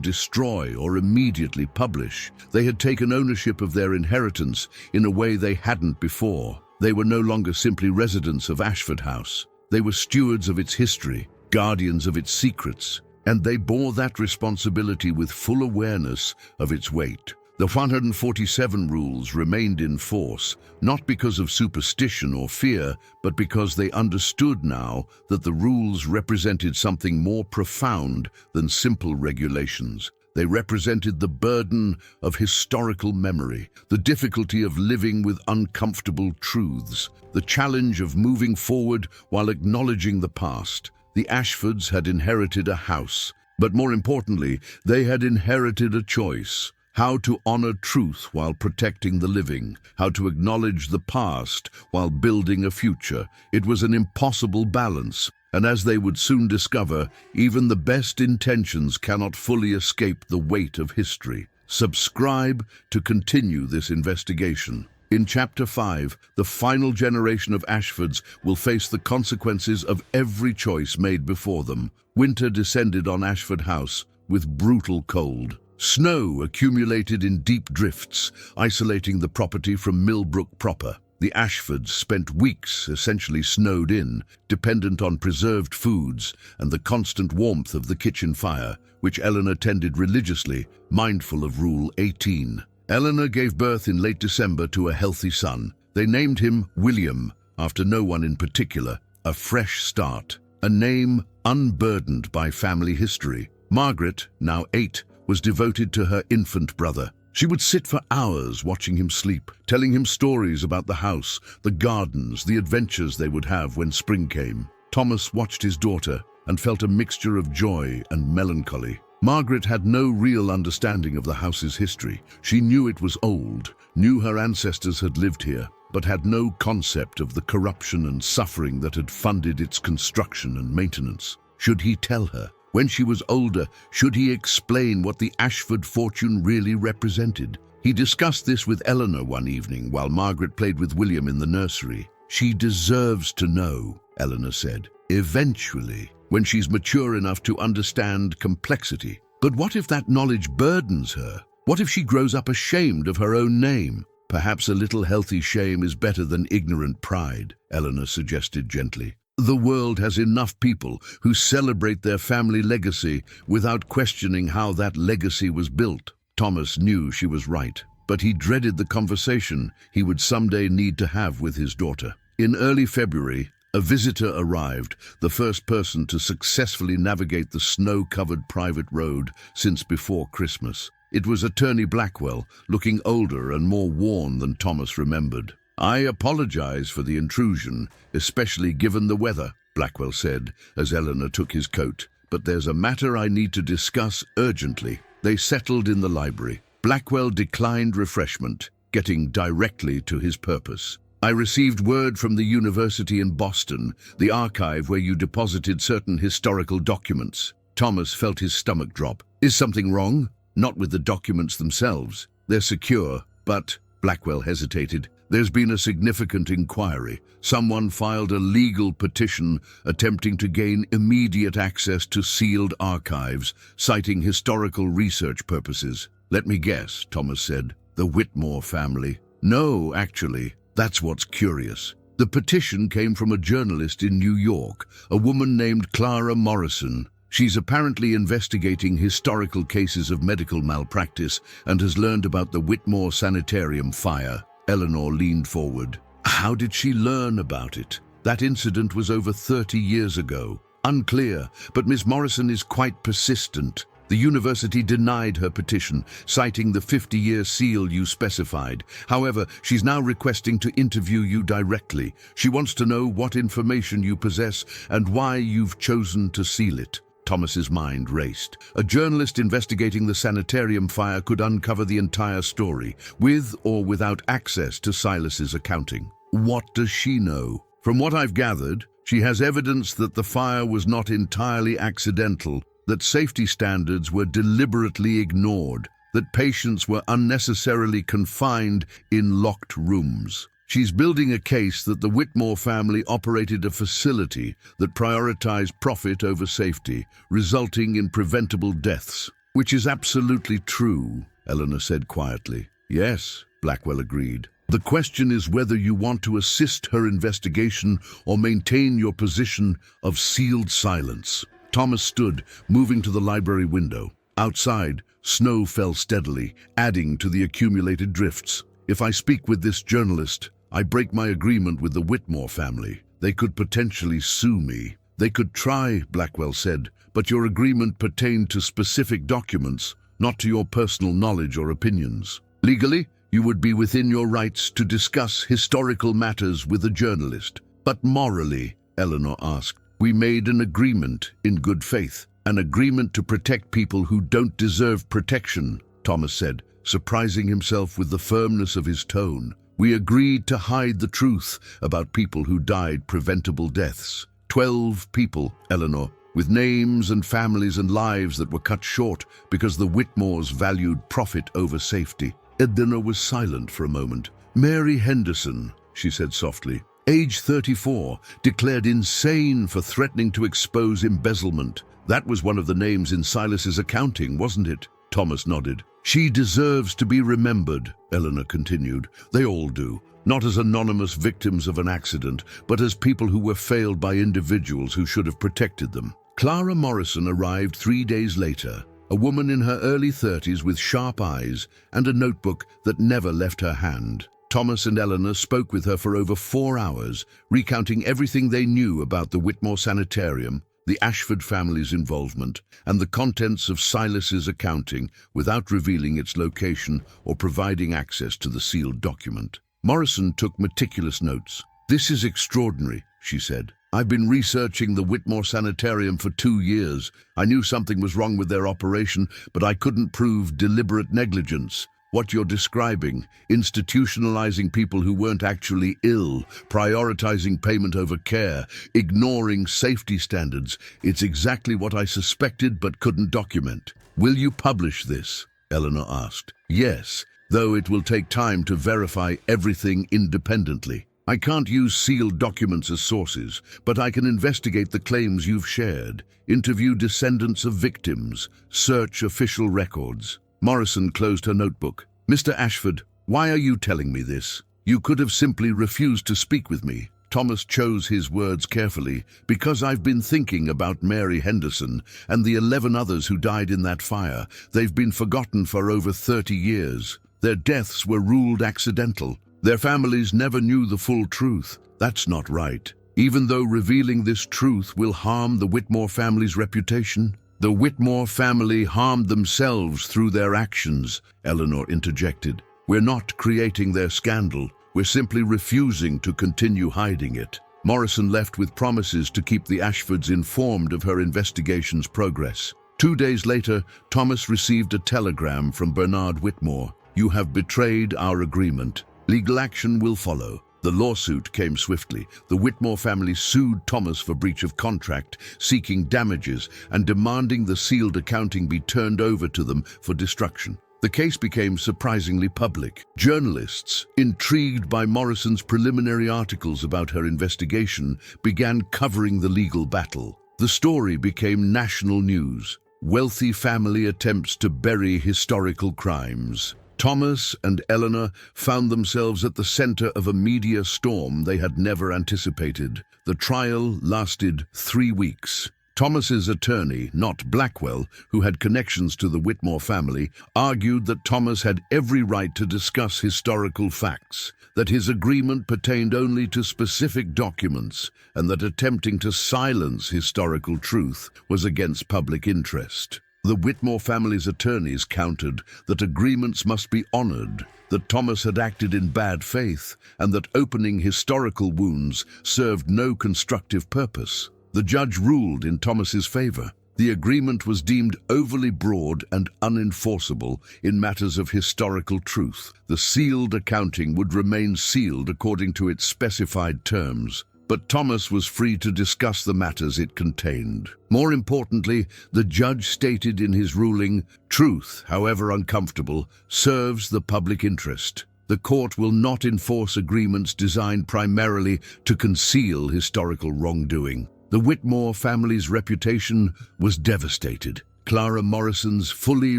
destroy or immediately publish, they had taken ownership of their inheritance in a way they hadn't before. They were no longer simply residents of Ashford House. They were stewards of its history, guardians of its secrets, and they bore that responsibility with full awareness of its weight. The 147 rules remained in force, not because of superstition or fear, but because they understood now that the rules represented something more profound than simple regulations. They represented the burden of historical memory, the difficulty of living with uncomfortable truths, the challenge of moving forward while acknowledging the past. The Ashfords had inherited a house, but more importantly, they had inherited a choice. how to honor truth while protecting the living, how to acknowledge the past while building a future. It was an impossible balance, and as they would soon discover, even the best intentions cannot fully escape the weight of history. Subscribe to continue this investigation. In Chapter 5, the final generation of Ashfords will face the consequences of every choice made before them. Winter descended on Ashford House with brutal cold. Snow accumulated in deep drifts, isolating the property from Millbrook proper. The Ashfords spent weeks essentially snowed in, dependent on preserved foods and the constant warmth of the kitchen fire, which Eleanor tended religiously, mindful of Rule 18. Eleanor gave birth in late December to a healthy son. They named him William, after no one in particular, a fresh start, a name unburdened by family history. Margaret, now 8, was devoted to her infant brother. She would sit for hours watching him sleep, telling him stories about the house, the gardens, the adventures they would have when spring came. Thomas watched his daughter and felt a mixture of joy and melancholy. Margaret had no real understanding of the house's history. She knew it was old, knew her ancestors had lived here, but had no concept of the corruption and suffering that had funded its construction and maintenance. Should he tell her? When she was older, should he explain what the Ashford fortune really represented? He discussed this with Eleanor one evening while Margaret played with William in the nursery. "She deserves to know," Eleanor said. "Eventually, when she's mature enough to understand complexity. But what if that knowledge burdens her? What if she grows up ashamed of her own name?" "Perhaps a little healthy shame is better than ignorant pride," Eleanor suggested gently. "The world has enough people who celebrate their family legacy without questioning how that legacy was built." Thomas knew she was right, but he dreaded the conversation he would someday need to have with his daughter. In early February, a visitor arrived, the first person to successfully navigate the snow-covered private road since before Christmas. It was Attorney Blackwell, looking older and more worn than Thomas remembered. "I apologize for the intrusion, especially given the weather," Blackwell said as Eleanor took his coat. "But there's a matter I need to discuss urgently." They settled in the library. Blackwell declined refreshment, getting directly to his purpose. "I received word from the university in Boston, the archive where you deposited certain historical documents." Thomas felt his stomach drop. "Is something wrong?" "Not with the documents themselves. They're secure, but—" Blackwell hesitated. "There's been a significant inquiry. Someone filed a legal petition attempting to gain immediate access to sealed archives, citing historical research purposes." "Let me guess," Thomas said. "The Whitmore family." "No, actually. That's what's curious. The petition came from a journalist in New York, a woman named Clara Morrison. She's apparently investigating historical cases of medical malpractice and has learned about the Whitmore Sanitarium fire." Eleanor leaned forward. "How did she learn about it? That incident was over 30 years ago." "Unclear, but Miss Morrison is quite persistent. The university denied her petition, citing the 50-year seal you specified. However, she's now requesting to interview you directly. She wants to know what information you possess and why you've chosen to seal it." Thomas's mind raced. A journalist investigating the sanitarium fire could uncover the entire story, with or without access to Silas's accounting. What does she know? "From what I've gathered, she has evidence that the fire was not entirely accidental, that safety standards were deliberately ignored, that patients were unnecessarily confined in locked rooms. She's building a case that the Whitmore family operated a facility that prioritized profit over safety, resulting in preventable deaths." "Which is absolutely true," Eleanor said quietly. "Yes," Blackwell agreed. "The question is whether you want to assist her investigation or maintain your position of sealed silence." Thomas stood, moving to the library window. Outside, snow fell steadily, adding to the accumulated drifts. "If I speak with this journalist, I break my agreement with the Whitmore family. They could potentially sue me." "They could try," Blackwell said, "but your agreement pertained to specific documents, not to your personal knowledge or opinions. Legally, you would be within your rights to discuss historical matters with a journalist. But morally," Eleanor asked, "we made an agreement in good faith. An agreement to protect people who don't deserve protection," Thomas said. surprising himself with the firmness of his tone. "We agreed to hide the truth about people who died preventable deaths. 12 people, Eleanor, with names and families and lives that were cut short because the Whitmores valued profit over safety." Eleanor was silent for a moment. "Mary Henderson," she said softly, "age 34, declared insane for threatening to expose embezzlement. That was one of the names in Silas's accounting, wasn't it?" Thomas nodded. "She deserves to be remembered," Eleanor continued. "They all do. Not as anonymous victims of an accident, but as people who were failed by individuals who should have protected them." Clara Morrison arrived 3 days later, a woman in her early 30s with sharp eyes and a notebook that never left her hand. Thomas and Eleanor spoke with her for over 4 hours, recounting everything they knew about the Whitmore Sanitarium, the Ashford family's involvement, and the contents of Silas's accounting without revealing its location or providing access to the sealed document. Morrison took meticulous notes. "This is extraordinary," she said. "I've been researching the Whitmore Sanitarium for 2 years. I knew something was wrong with their operation, but I couldn't prove deliberate negligence. What you're describing, institutionalizing people who weren't actually ill, prioritizing payment over care, ignoring safety standards, it's exactly what I suspected but couldn't document." "Will you publish this?" Eleanor asked. "Yes, though it will take time to verify everything independently. I can't use sealed documents as sources, but I can investigate the claims you've shared, interview descendants of victims, search official records." Morrison closed her notebook. "Mr. Ashford, why are you telling me this? You could have simply refused to speak with me." Thomas chose his words carefully. "Because I've been thinking about Mary Henderson and the 11 others who died in that fire. They've been forgotten for over 30 years. Their deaths were ruled accidental. Their families never knew the full truth. That's not right. Even though revealing this truth will harm the Whitmore family's reputation." "The Whitmore family harmed themselves through their actions," Eleanor interjected. "We're not creating their scandal. We're simply refusing to continue hiding it." Morrison left with promises to keep the Ashfords informed of her investigation's progress. 2 days later, Thomas received a telegram from Bernard Whitmore. "You have betrayed our agreement. Legal action will follow." The lawsuit came swiftly. The Whitmore family sued Thomas for breach of contract, seeking damages and demanding the sealed accounting be turned over to them for destruction. The case became surprisingly public. Journalists, intrigued by Morrison's preliminary articles about her investigation, began covering the legal battle. The story became national news. Wealthy family attempts to bury historical crimes. Thomas and Eleanor found themselves at the center of a media storm they had never anticipated. The trial lasted 3 weeks. Thomas's attorney, not Blackwell, who had connections to the Whitmore family, argued that Thomas had every right to discuss historical facts, that his agreement pertained only to specific documents, and that attempting to silence historical truth was against public interest. The Whitmore family's attorneys countered that agreements must be honored, that Thomas had acted in bad faith, and that opening historical wounds served no constructive purpose. The judge ruled in Thomas's favor. The agreement was deemed overly broad and unenforceable in matters of historical truth. The sealed accounting would remain sealed according to its specified terms, but Thomas was free to discuss the matters it contained. More importantly, the judge stated in his ruling, "Truth, however uncomfortable, serves the public interest. The court will not enforce agreements designed primarily to conceal historical wrongdoing." The Whitmore family's reputation was devastated. Clara Morrison's fully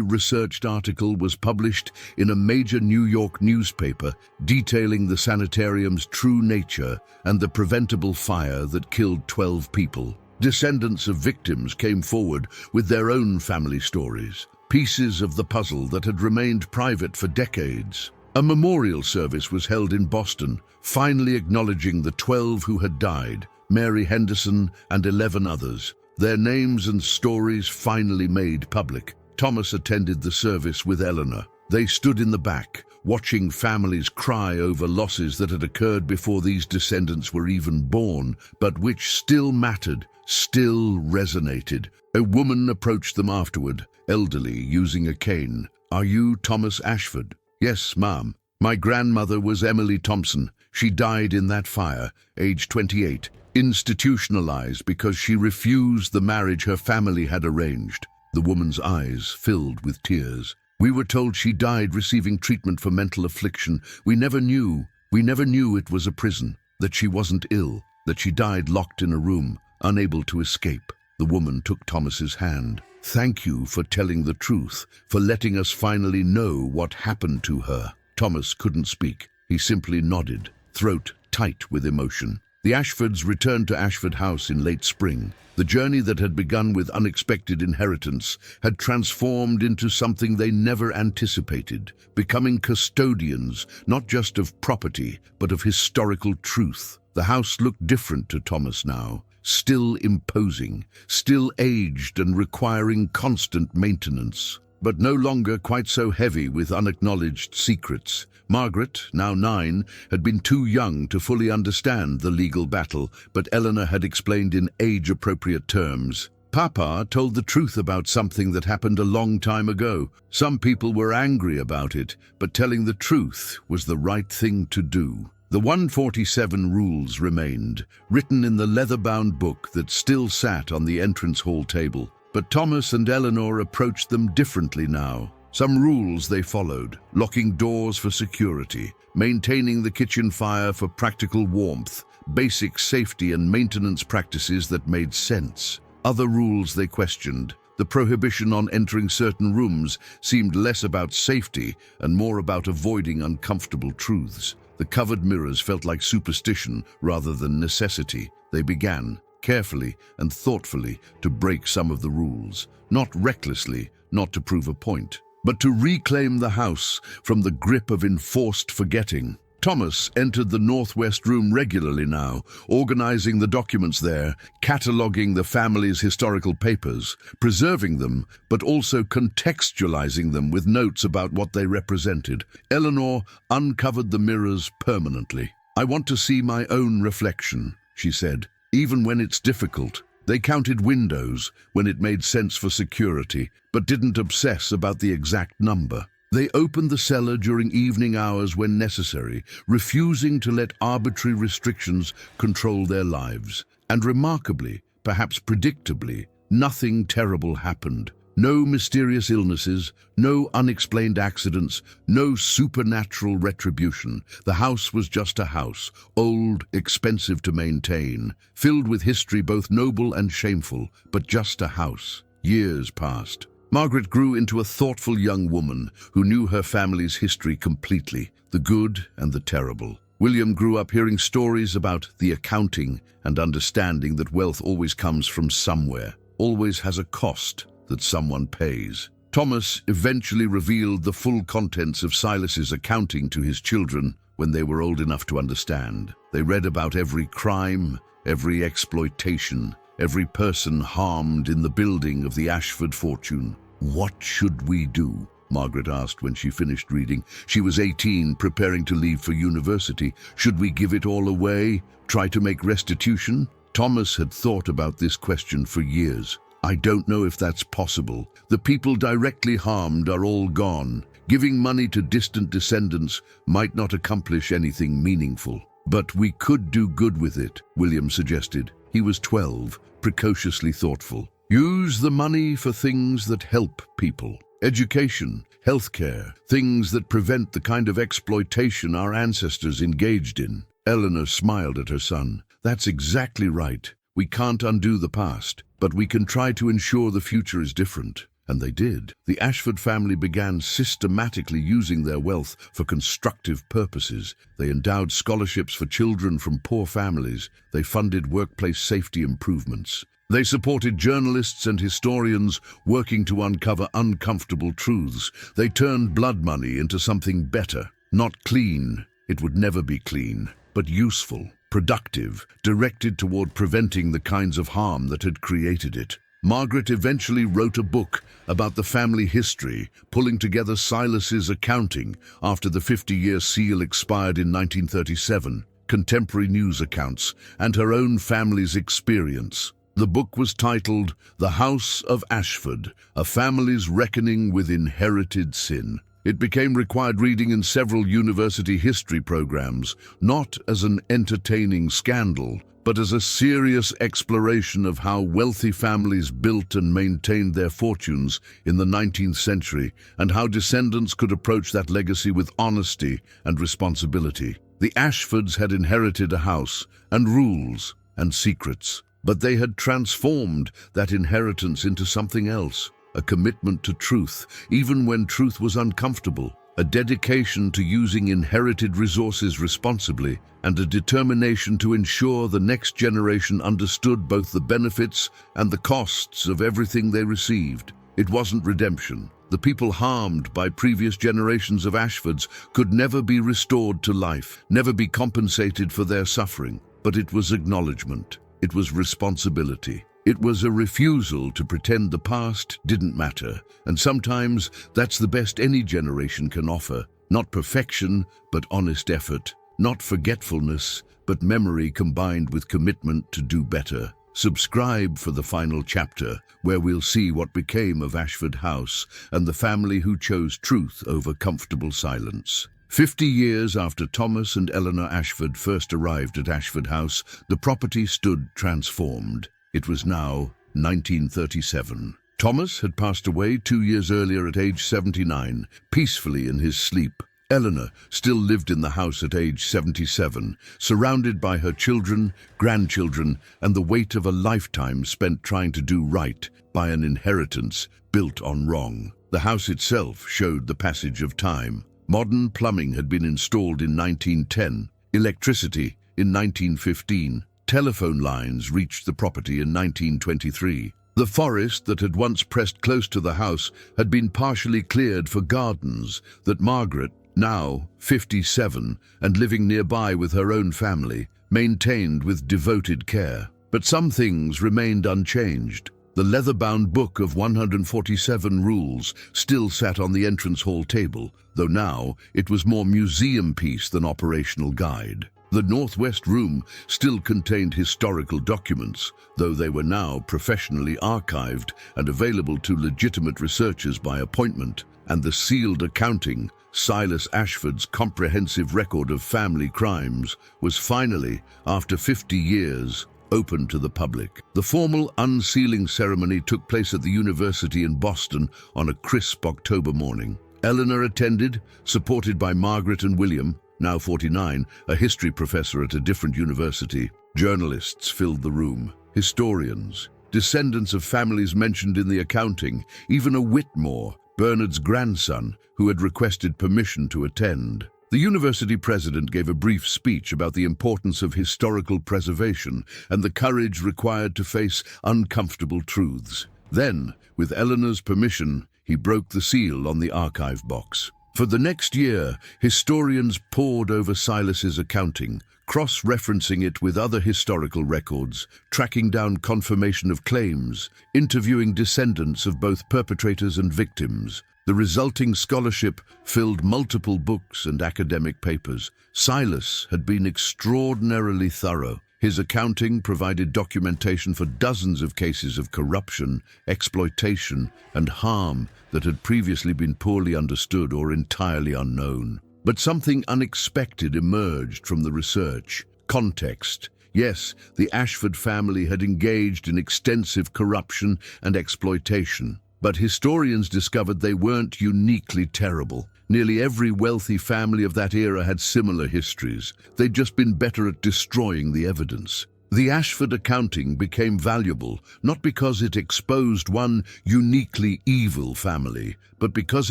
researched article was published in a major New York newspaper detailing the sanitarium's true nature and the preventable fire that killed 12 people. Descendants of victims came forward with their own family stories, pieces of the puzzle that had remained private for decades. A memorial service was held in Boston, finally acknowledging the 12 who had died, Mary Henderson and 11 others. Their names and stories finally made public. Thomas attended the service with Eleanor. They stood in the back, watching families cry over losses that had occurred before these descendants were even born, but which still mattered, still resonated. A woman approached them afterward, elderly, using a cane. "Are you Thomas Ashford?" "Yes, ma'am. My grandmother was Emily Thompson. She died in that fire, age 28, institutionalized because she refused the marriage her family had arranged." The woman's eyes filled with tears. "We were told she died receiving treatment for mental affliction. We never knew it was a prison, that she wasn't ill, that she died locked in a room, unable to escape." The woman took Thomas's hand. "Thank you for telling the truth, for letting us finally know what happened to her." Thomas couldn't speak. He simply nodded, throat tight with emotion. The Ashfords returned to Ashford House in late spring. The journey that had begun with unexpected inheritance had transformed into something they never anticipated, becoming custodians not just of property, but of historical truth. The house looked different to Thomas now, still imposing, still aged and requiring constant maintenance, but no longer quite so heavy with unacknowledged secrets. Margaret, now 9, had been too young to fully understand the legal battle, but Eleanor had explained in age-appropriate terms. "Papa told the truth about something that happened a long time ago. Some people were angry about it, but telling the truth was the right thing to do." The 147 rules remained, written in the leather-bound book that still sat on the entrance hall table. But Thomas and Eleanor approached them differently now. Some rules they followed: locking doors for security, maintaining the kitchen fire for practical warmth, basic safety and maintenance practices that made sense. Other rules they questioned. The prohibition on entering certain rooms seemed less about safety and more about avoiding uncomfortable truths. The covered mirrors felt like superstition rather than necessity. They began, carefully and thoughtfully, to break some of the rules, not recklessly, not to prove a point, but to reclaim the house from the grip of enforced forgetting. Thomas entered the northwest room regularly now, organizing the documents there, cataloging the family's historical papers, preserving them, but also contextualizing them with notes about what they represented. Eleanor uncovered the mirrors permanently. "I want to see my own reflection," she said, "even when it's difficult." They counted windows when it made sense for security, but didn't obsess about the exact number. They opened the cellar during evening hours when necessary, refusing to let arbitrary restrictions control their lives. And remarkably, perhaps predictably, nothing terrible happened. No mysterious illnesses, no unexplained accidents, no supernatural retribution. The house was just a house, old, expensive to maintain, filled with history both noble and shameful, but just a house. Years passed. Margaret grew into a thoughtful young woman who knew her family's history completely, the good and the terrible. William grew up hearing stories about the accounting and understanding that wealth always comes from somewhere, always has a cost that someone pays. Thomas eventually revealed the full contents of Silas's accounting to his children when they were old enough to understand. They read about every crime, every exploitation, every person harmed in the building of the Ashford fortune. "What should we do?" Margaret asked when she finished reading. She was 18, preparing to leave for university. "Should we give it all away? Try to make restitution?" Thomas had thought about this question for years. "I don't know if that's possible. The people directly harmed are all gone. Giving money to distant descendants might not accomplish anything meaningful. But we could do good with it," William suggested. He was 12, precociously thoughtful. "Use the money for things that help people. Education, healthcare, things that prevent the kind of exploitation our ancestors engaged in." Eleanor smiled at her son. "That's exactly right. We can't undo the past, but we can try to ensure the future is different." And they did. The Ashford family began systematically using their wealth for constructive purposes. They endowed scholarships for children from poor families. They funded workplace safety improvements. They supported journalists and historians working to uncover uncomfortable truths. They turned blood money into something better. Not clean, it would never be clean, but useful, productive, directed toward preventing the kinds of harm that had created it. Margaret eventually wrote a book about the family history, pulling together Silas's accounting after the 50-year seal expired in 1937, contemporary news accounts, and her own family's experience. The book was titled The House of Ashford, A Family's Reckoning with Inherited Sin. It became required reading in several university history programs, not as an entertaining scandal, but as a serious exploration of how wealthy families built and maintained their fortunes in the 19th century, and how descendants could approach that legacy with honesty and responsibility. The Ashfords had inherited a house and rules and secrets, but they had transformed that inheritance into something else, a commitment to truth, even when truth was uncomfortable, a dedication to using inherited resources responsibly, and a determination to ensure the next generation understood both the benefits and the costs of everything they received. It wasn't redemption. The people harmed by previous generations of Ashfords could never be restored to life, never be compensated for their suffering. But it was acknowledgement. It was responsibility. It was a refusal to pretend the past didn't matter, and sometimes that's the best any generation can offer. Not perfection, but honest effort. Not forgetfulness, but memory combined with commitment to do better. Subscribe for the final chapter, where we'll see what became of Ashford House and the family who chose truth over comfortable silence. 50 years after Thomas and Eleanor Ashford first arrived at Ashford House, the property stood transformed. It was now 1937. Thomas had passed away 2 years earlier at age 79, peacefully in his sleep. Eleanor still lived in the house at age 77, surrounded by her children, grandchildren, and the weight of a lifetime spent trying to do right by an inheritance built on wrong. The house itself showed the passage of time. Modern plumbing had been installed in 1910, electricity in 1915, telephone lines reached the property in 1923. The forest that had once pressed close to the house had been partially cleared for gardens that Margaret, now 57 and living nearby with her own family, maintained with devoted care. But some things remained unchanged. The leather-bound book of 147 rules still sat on the entrance hall table, though now it was more museum piece than operational guide. The northwest room still contained historical documents, though they were now professionally archived and available to legitimate researchers by appointment, and the sealed accounting, Silas Ashford's comprehensive record of family crimes, was finally, after 50 years, open to the public. The formal unsealing ceremony took place at the university in Boston on a crisp October morning. Eleanor attended, supported by Margaret and William, now 49, a history professor at a different university. Journalists filled the room, historians, descendants of families mentioned in the accounting, even a Whitmore, Bernard's grandson, who had requested permission to attend. The university president gave a brief speech about the importance of historical preservation and the courage required to face uncomfortable truths. Then, with Eleanor's permission, he broke the seal on the archive box. For the next year, historians pored over Silas's accounting, cross-referencing it with other historical records, tracking down confirmation of claims, interviewing descendants of both perpetrators and victims. The resulting scholarship filled multiple books and academic papers. Silas had been extraordinarily thorough. His accounting provided documentation for dozens of cases of corruption, exploitation, and harm that had previously been poorly understood or entirely unknown. But something unexpected emerged from the research. Context. Yes, the Ashford family had engaged in extensive corruption and exploitation. But historians discovered they weren't uniquely terrible. Nearly every wealthy family of that era had similar histories. They'd just been better at destroying the evidence. The Ashford accounting became valuable, not because it exposed one uniquely evil family, but because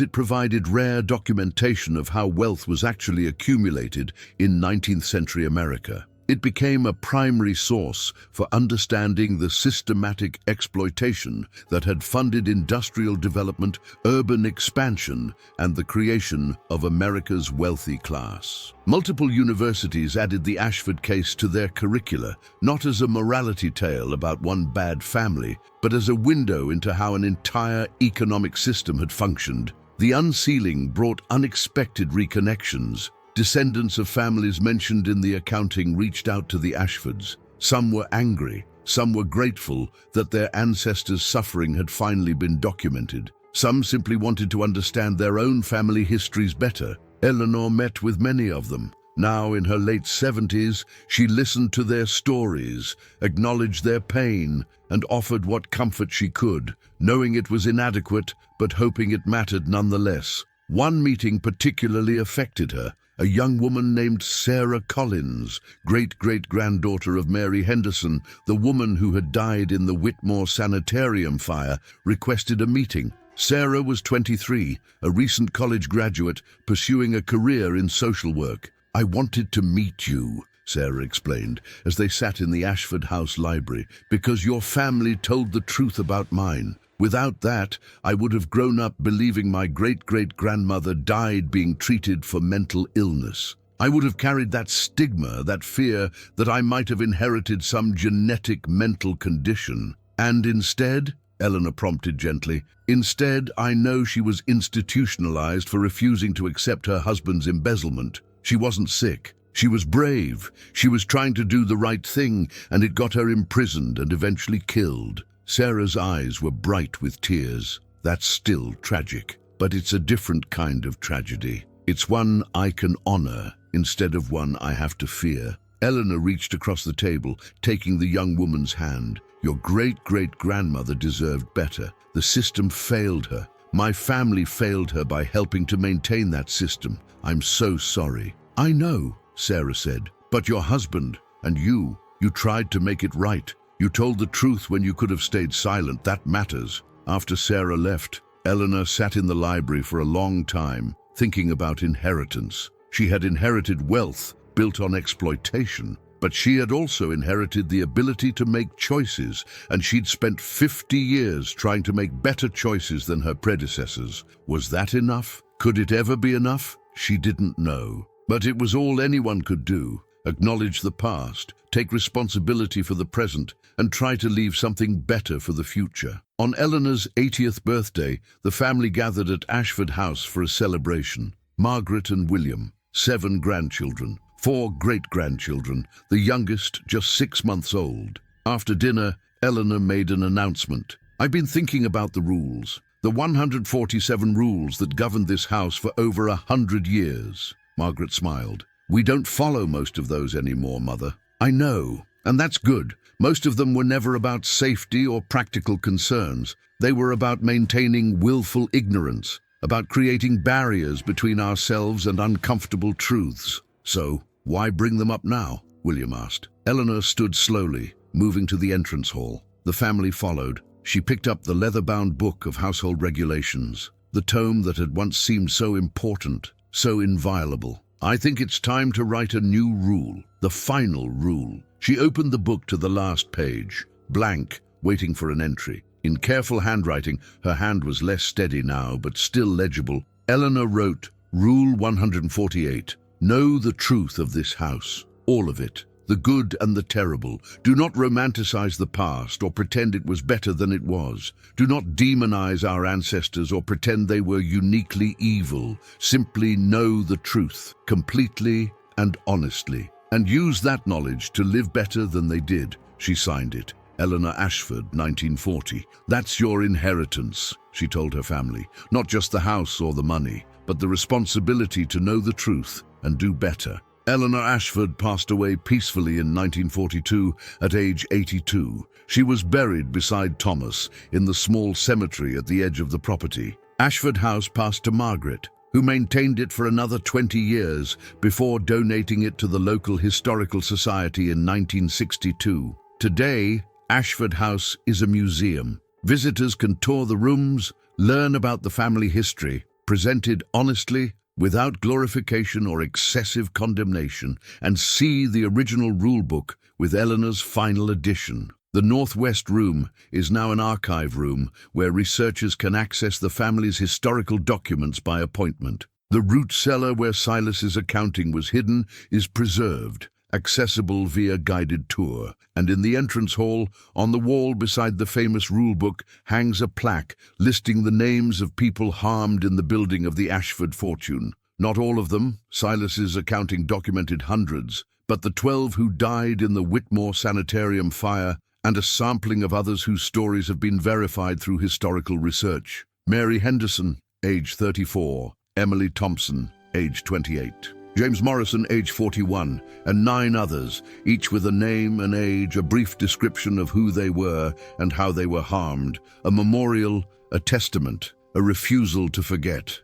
it provided rare documentation of how wealth was actually accumulated in 19th century America. It became a primary source for understanding the systematic exploitation that had funded industrial development, urban expansion, and the creation of America's wealthy class. Multiple universities added the Ashford case to their curricula, not as a morality tale about one bad family, but as a window into how an entire economic system had functioned. The unsealing brought unexpected reconnections. Descendants of families mentioned in the accounting reached out to the Ashfords. Some were angry, some were grateful that their ancestors' suffering had finally been documented. Some simply wanted to understand their own family histories better. Eleanor met with many of them. Now in her late 70s, she listened to their stories, acknowledged their pain, and offered what comfort she could, knowing it was inadequate, but hoping it mattered nonetheless. One meeting particularly affected her. A young woman named Sarah Collins, great-great-granddaughter of Mary Henderson, the woman who had died in the Whitmore Sanitarium fire, requested a meeting. Sarah was 23, a recent college graduate, pursuing a career in social work. "I wanted to meet you," Sarah explained, as they sat in the Ashford House library, "because your family told the truth about mine. Without that, I would have grown up believing my great-great-grandmother died being treated for mental illness. I would have carried that stigma, that fear that I might have inherited some genetic mental condition. And instead," Eleanor prompted gently, "instead I know she was institutionalized for refusing to accept her husband's embezzlement. She wasn't sick. She was brave. She was trying to do the right thing, and it got her imprisoned and eventually killed." Sarah's eyes were bright with tears. "That's still tragic, but it's a different kind of tragedy. It's one I can honor instead of one I have to fear." Eleanor reached across the table, taking the young woman's hand. "Your great-great-grandmother deserved better. The system failed her. My family failed her by helping to maintain that system. I'm so sorry." "I know," Sarah said, "but your husband and you tried to make it right. You told the truth when you could have stayed silent. That matters." After Sarah left, Eleanor sat in the library for a long time, thinking about inheritance. She had inherited wealth built on exploitation, but she had also inherited the ability to make choices, and she'd spent 50 years trying to make better choices than her predecessors. Was that enough? Could it ever be enough? She didn't know. But it was all anyone could do. Acknowledge the past, take responsibility for the present, and try to leave something better for the future. On Eleanor's 80th birthday, the family gathered at Ashford House for a celebration. Margaret and William, 7 grandchildren, 4 great-grandchildren, the youngest just 6 months old. After dinner, Eleanor made an announcement. "I've been thinking about the rules, the 147 rules that governed this house for over 100 years. Margaret smiled. "We don't follow most of those anymore, Mother." "I know, and that's good. Most of them were never about safety or practical concerns. They were about maintaining willful ignorance, about creating barriers between ourselves and uncomfortable truths. So, why bring them up now?" William asked. Eleanor stood slowly, moving to the entrance hall. The family followed. She picked up the leather-bound book of household regulations, the tome that had once seemed so important, so inviolable. "I think it's time to write a new rule, the final rule." She opened the book to the last page, blank, waiting for an entry. In careful handwriting, her hand was less steady now, but still legible. Eleanor wrote, "Rule 148. Know the truth of this house, all of it, the good and the terrible. Do not romanticize the past or pretend it was better than it was. Do not demonize our ancestors or pretend they were uniquely evil. Simply know the truth, completely and honestly, and use that knowledge to live better than they did." She signed it. Eleanor Ashford, 1940. "That's your inheritance," she told her family. "Not just the house or the money, but the responsibility to know the truth and do better." Eleanor Ashford passed away peacefully in 1942 at age 82. She was buried beside Thomas in the small cemetery at the edge of the property. Ashford House passed to Margaret, who maintained it for another 20 years before donating it to the local historical society in 1962. Today, Ashford House is a museum. Visitors can tour the rooms, learn about the family history, presented honestly without glorification or excessive condemnation, and see the original rulebook with Eleanor's final edition. The Northwest Room is now an archive room where researchers can access the family's historical documents by appointment. The root cellar where Silas's accounting was hidden is preserved, accessible via guided tour. And in the entrance hall, on the wall beside the famous rulebook, hangs a plaque listing the names of people harmed in the building of the Ashford fortune. Not all of them, Silas's accounting documented hundreds, but the 12 who died in the Whitmore Sanitarium fire, and a sampling of others whose stories have been verified through historical research. Mary Henderson, age 34, Emily Thompson, age 28, James Morrison, age 41, and 9 others, each with a name, an age, a brief description of who they were and how they were harmed, a memorial, a testament, a refusal to forget.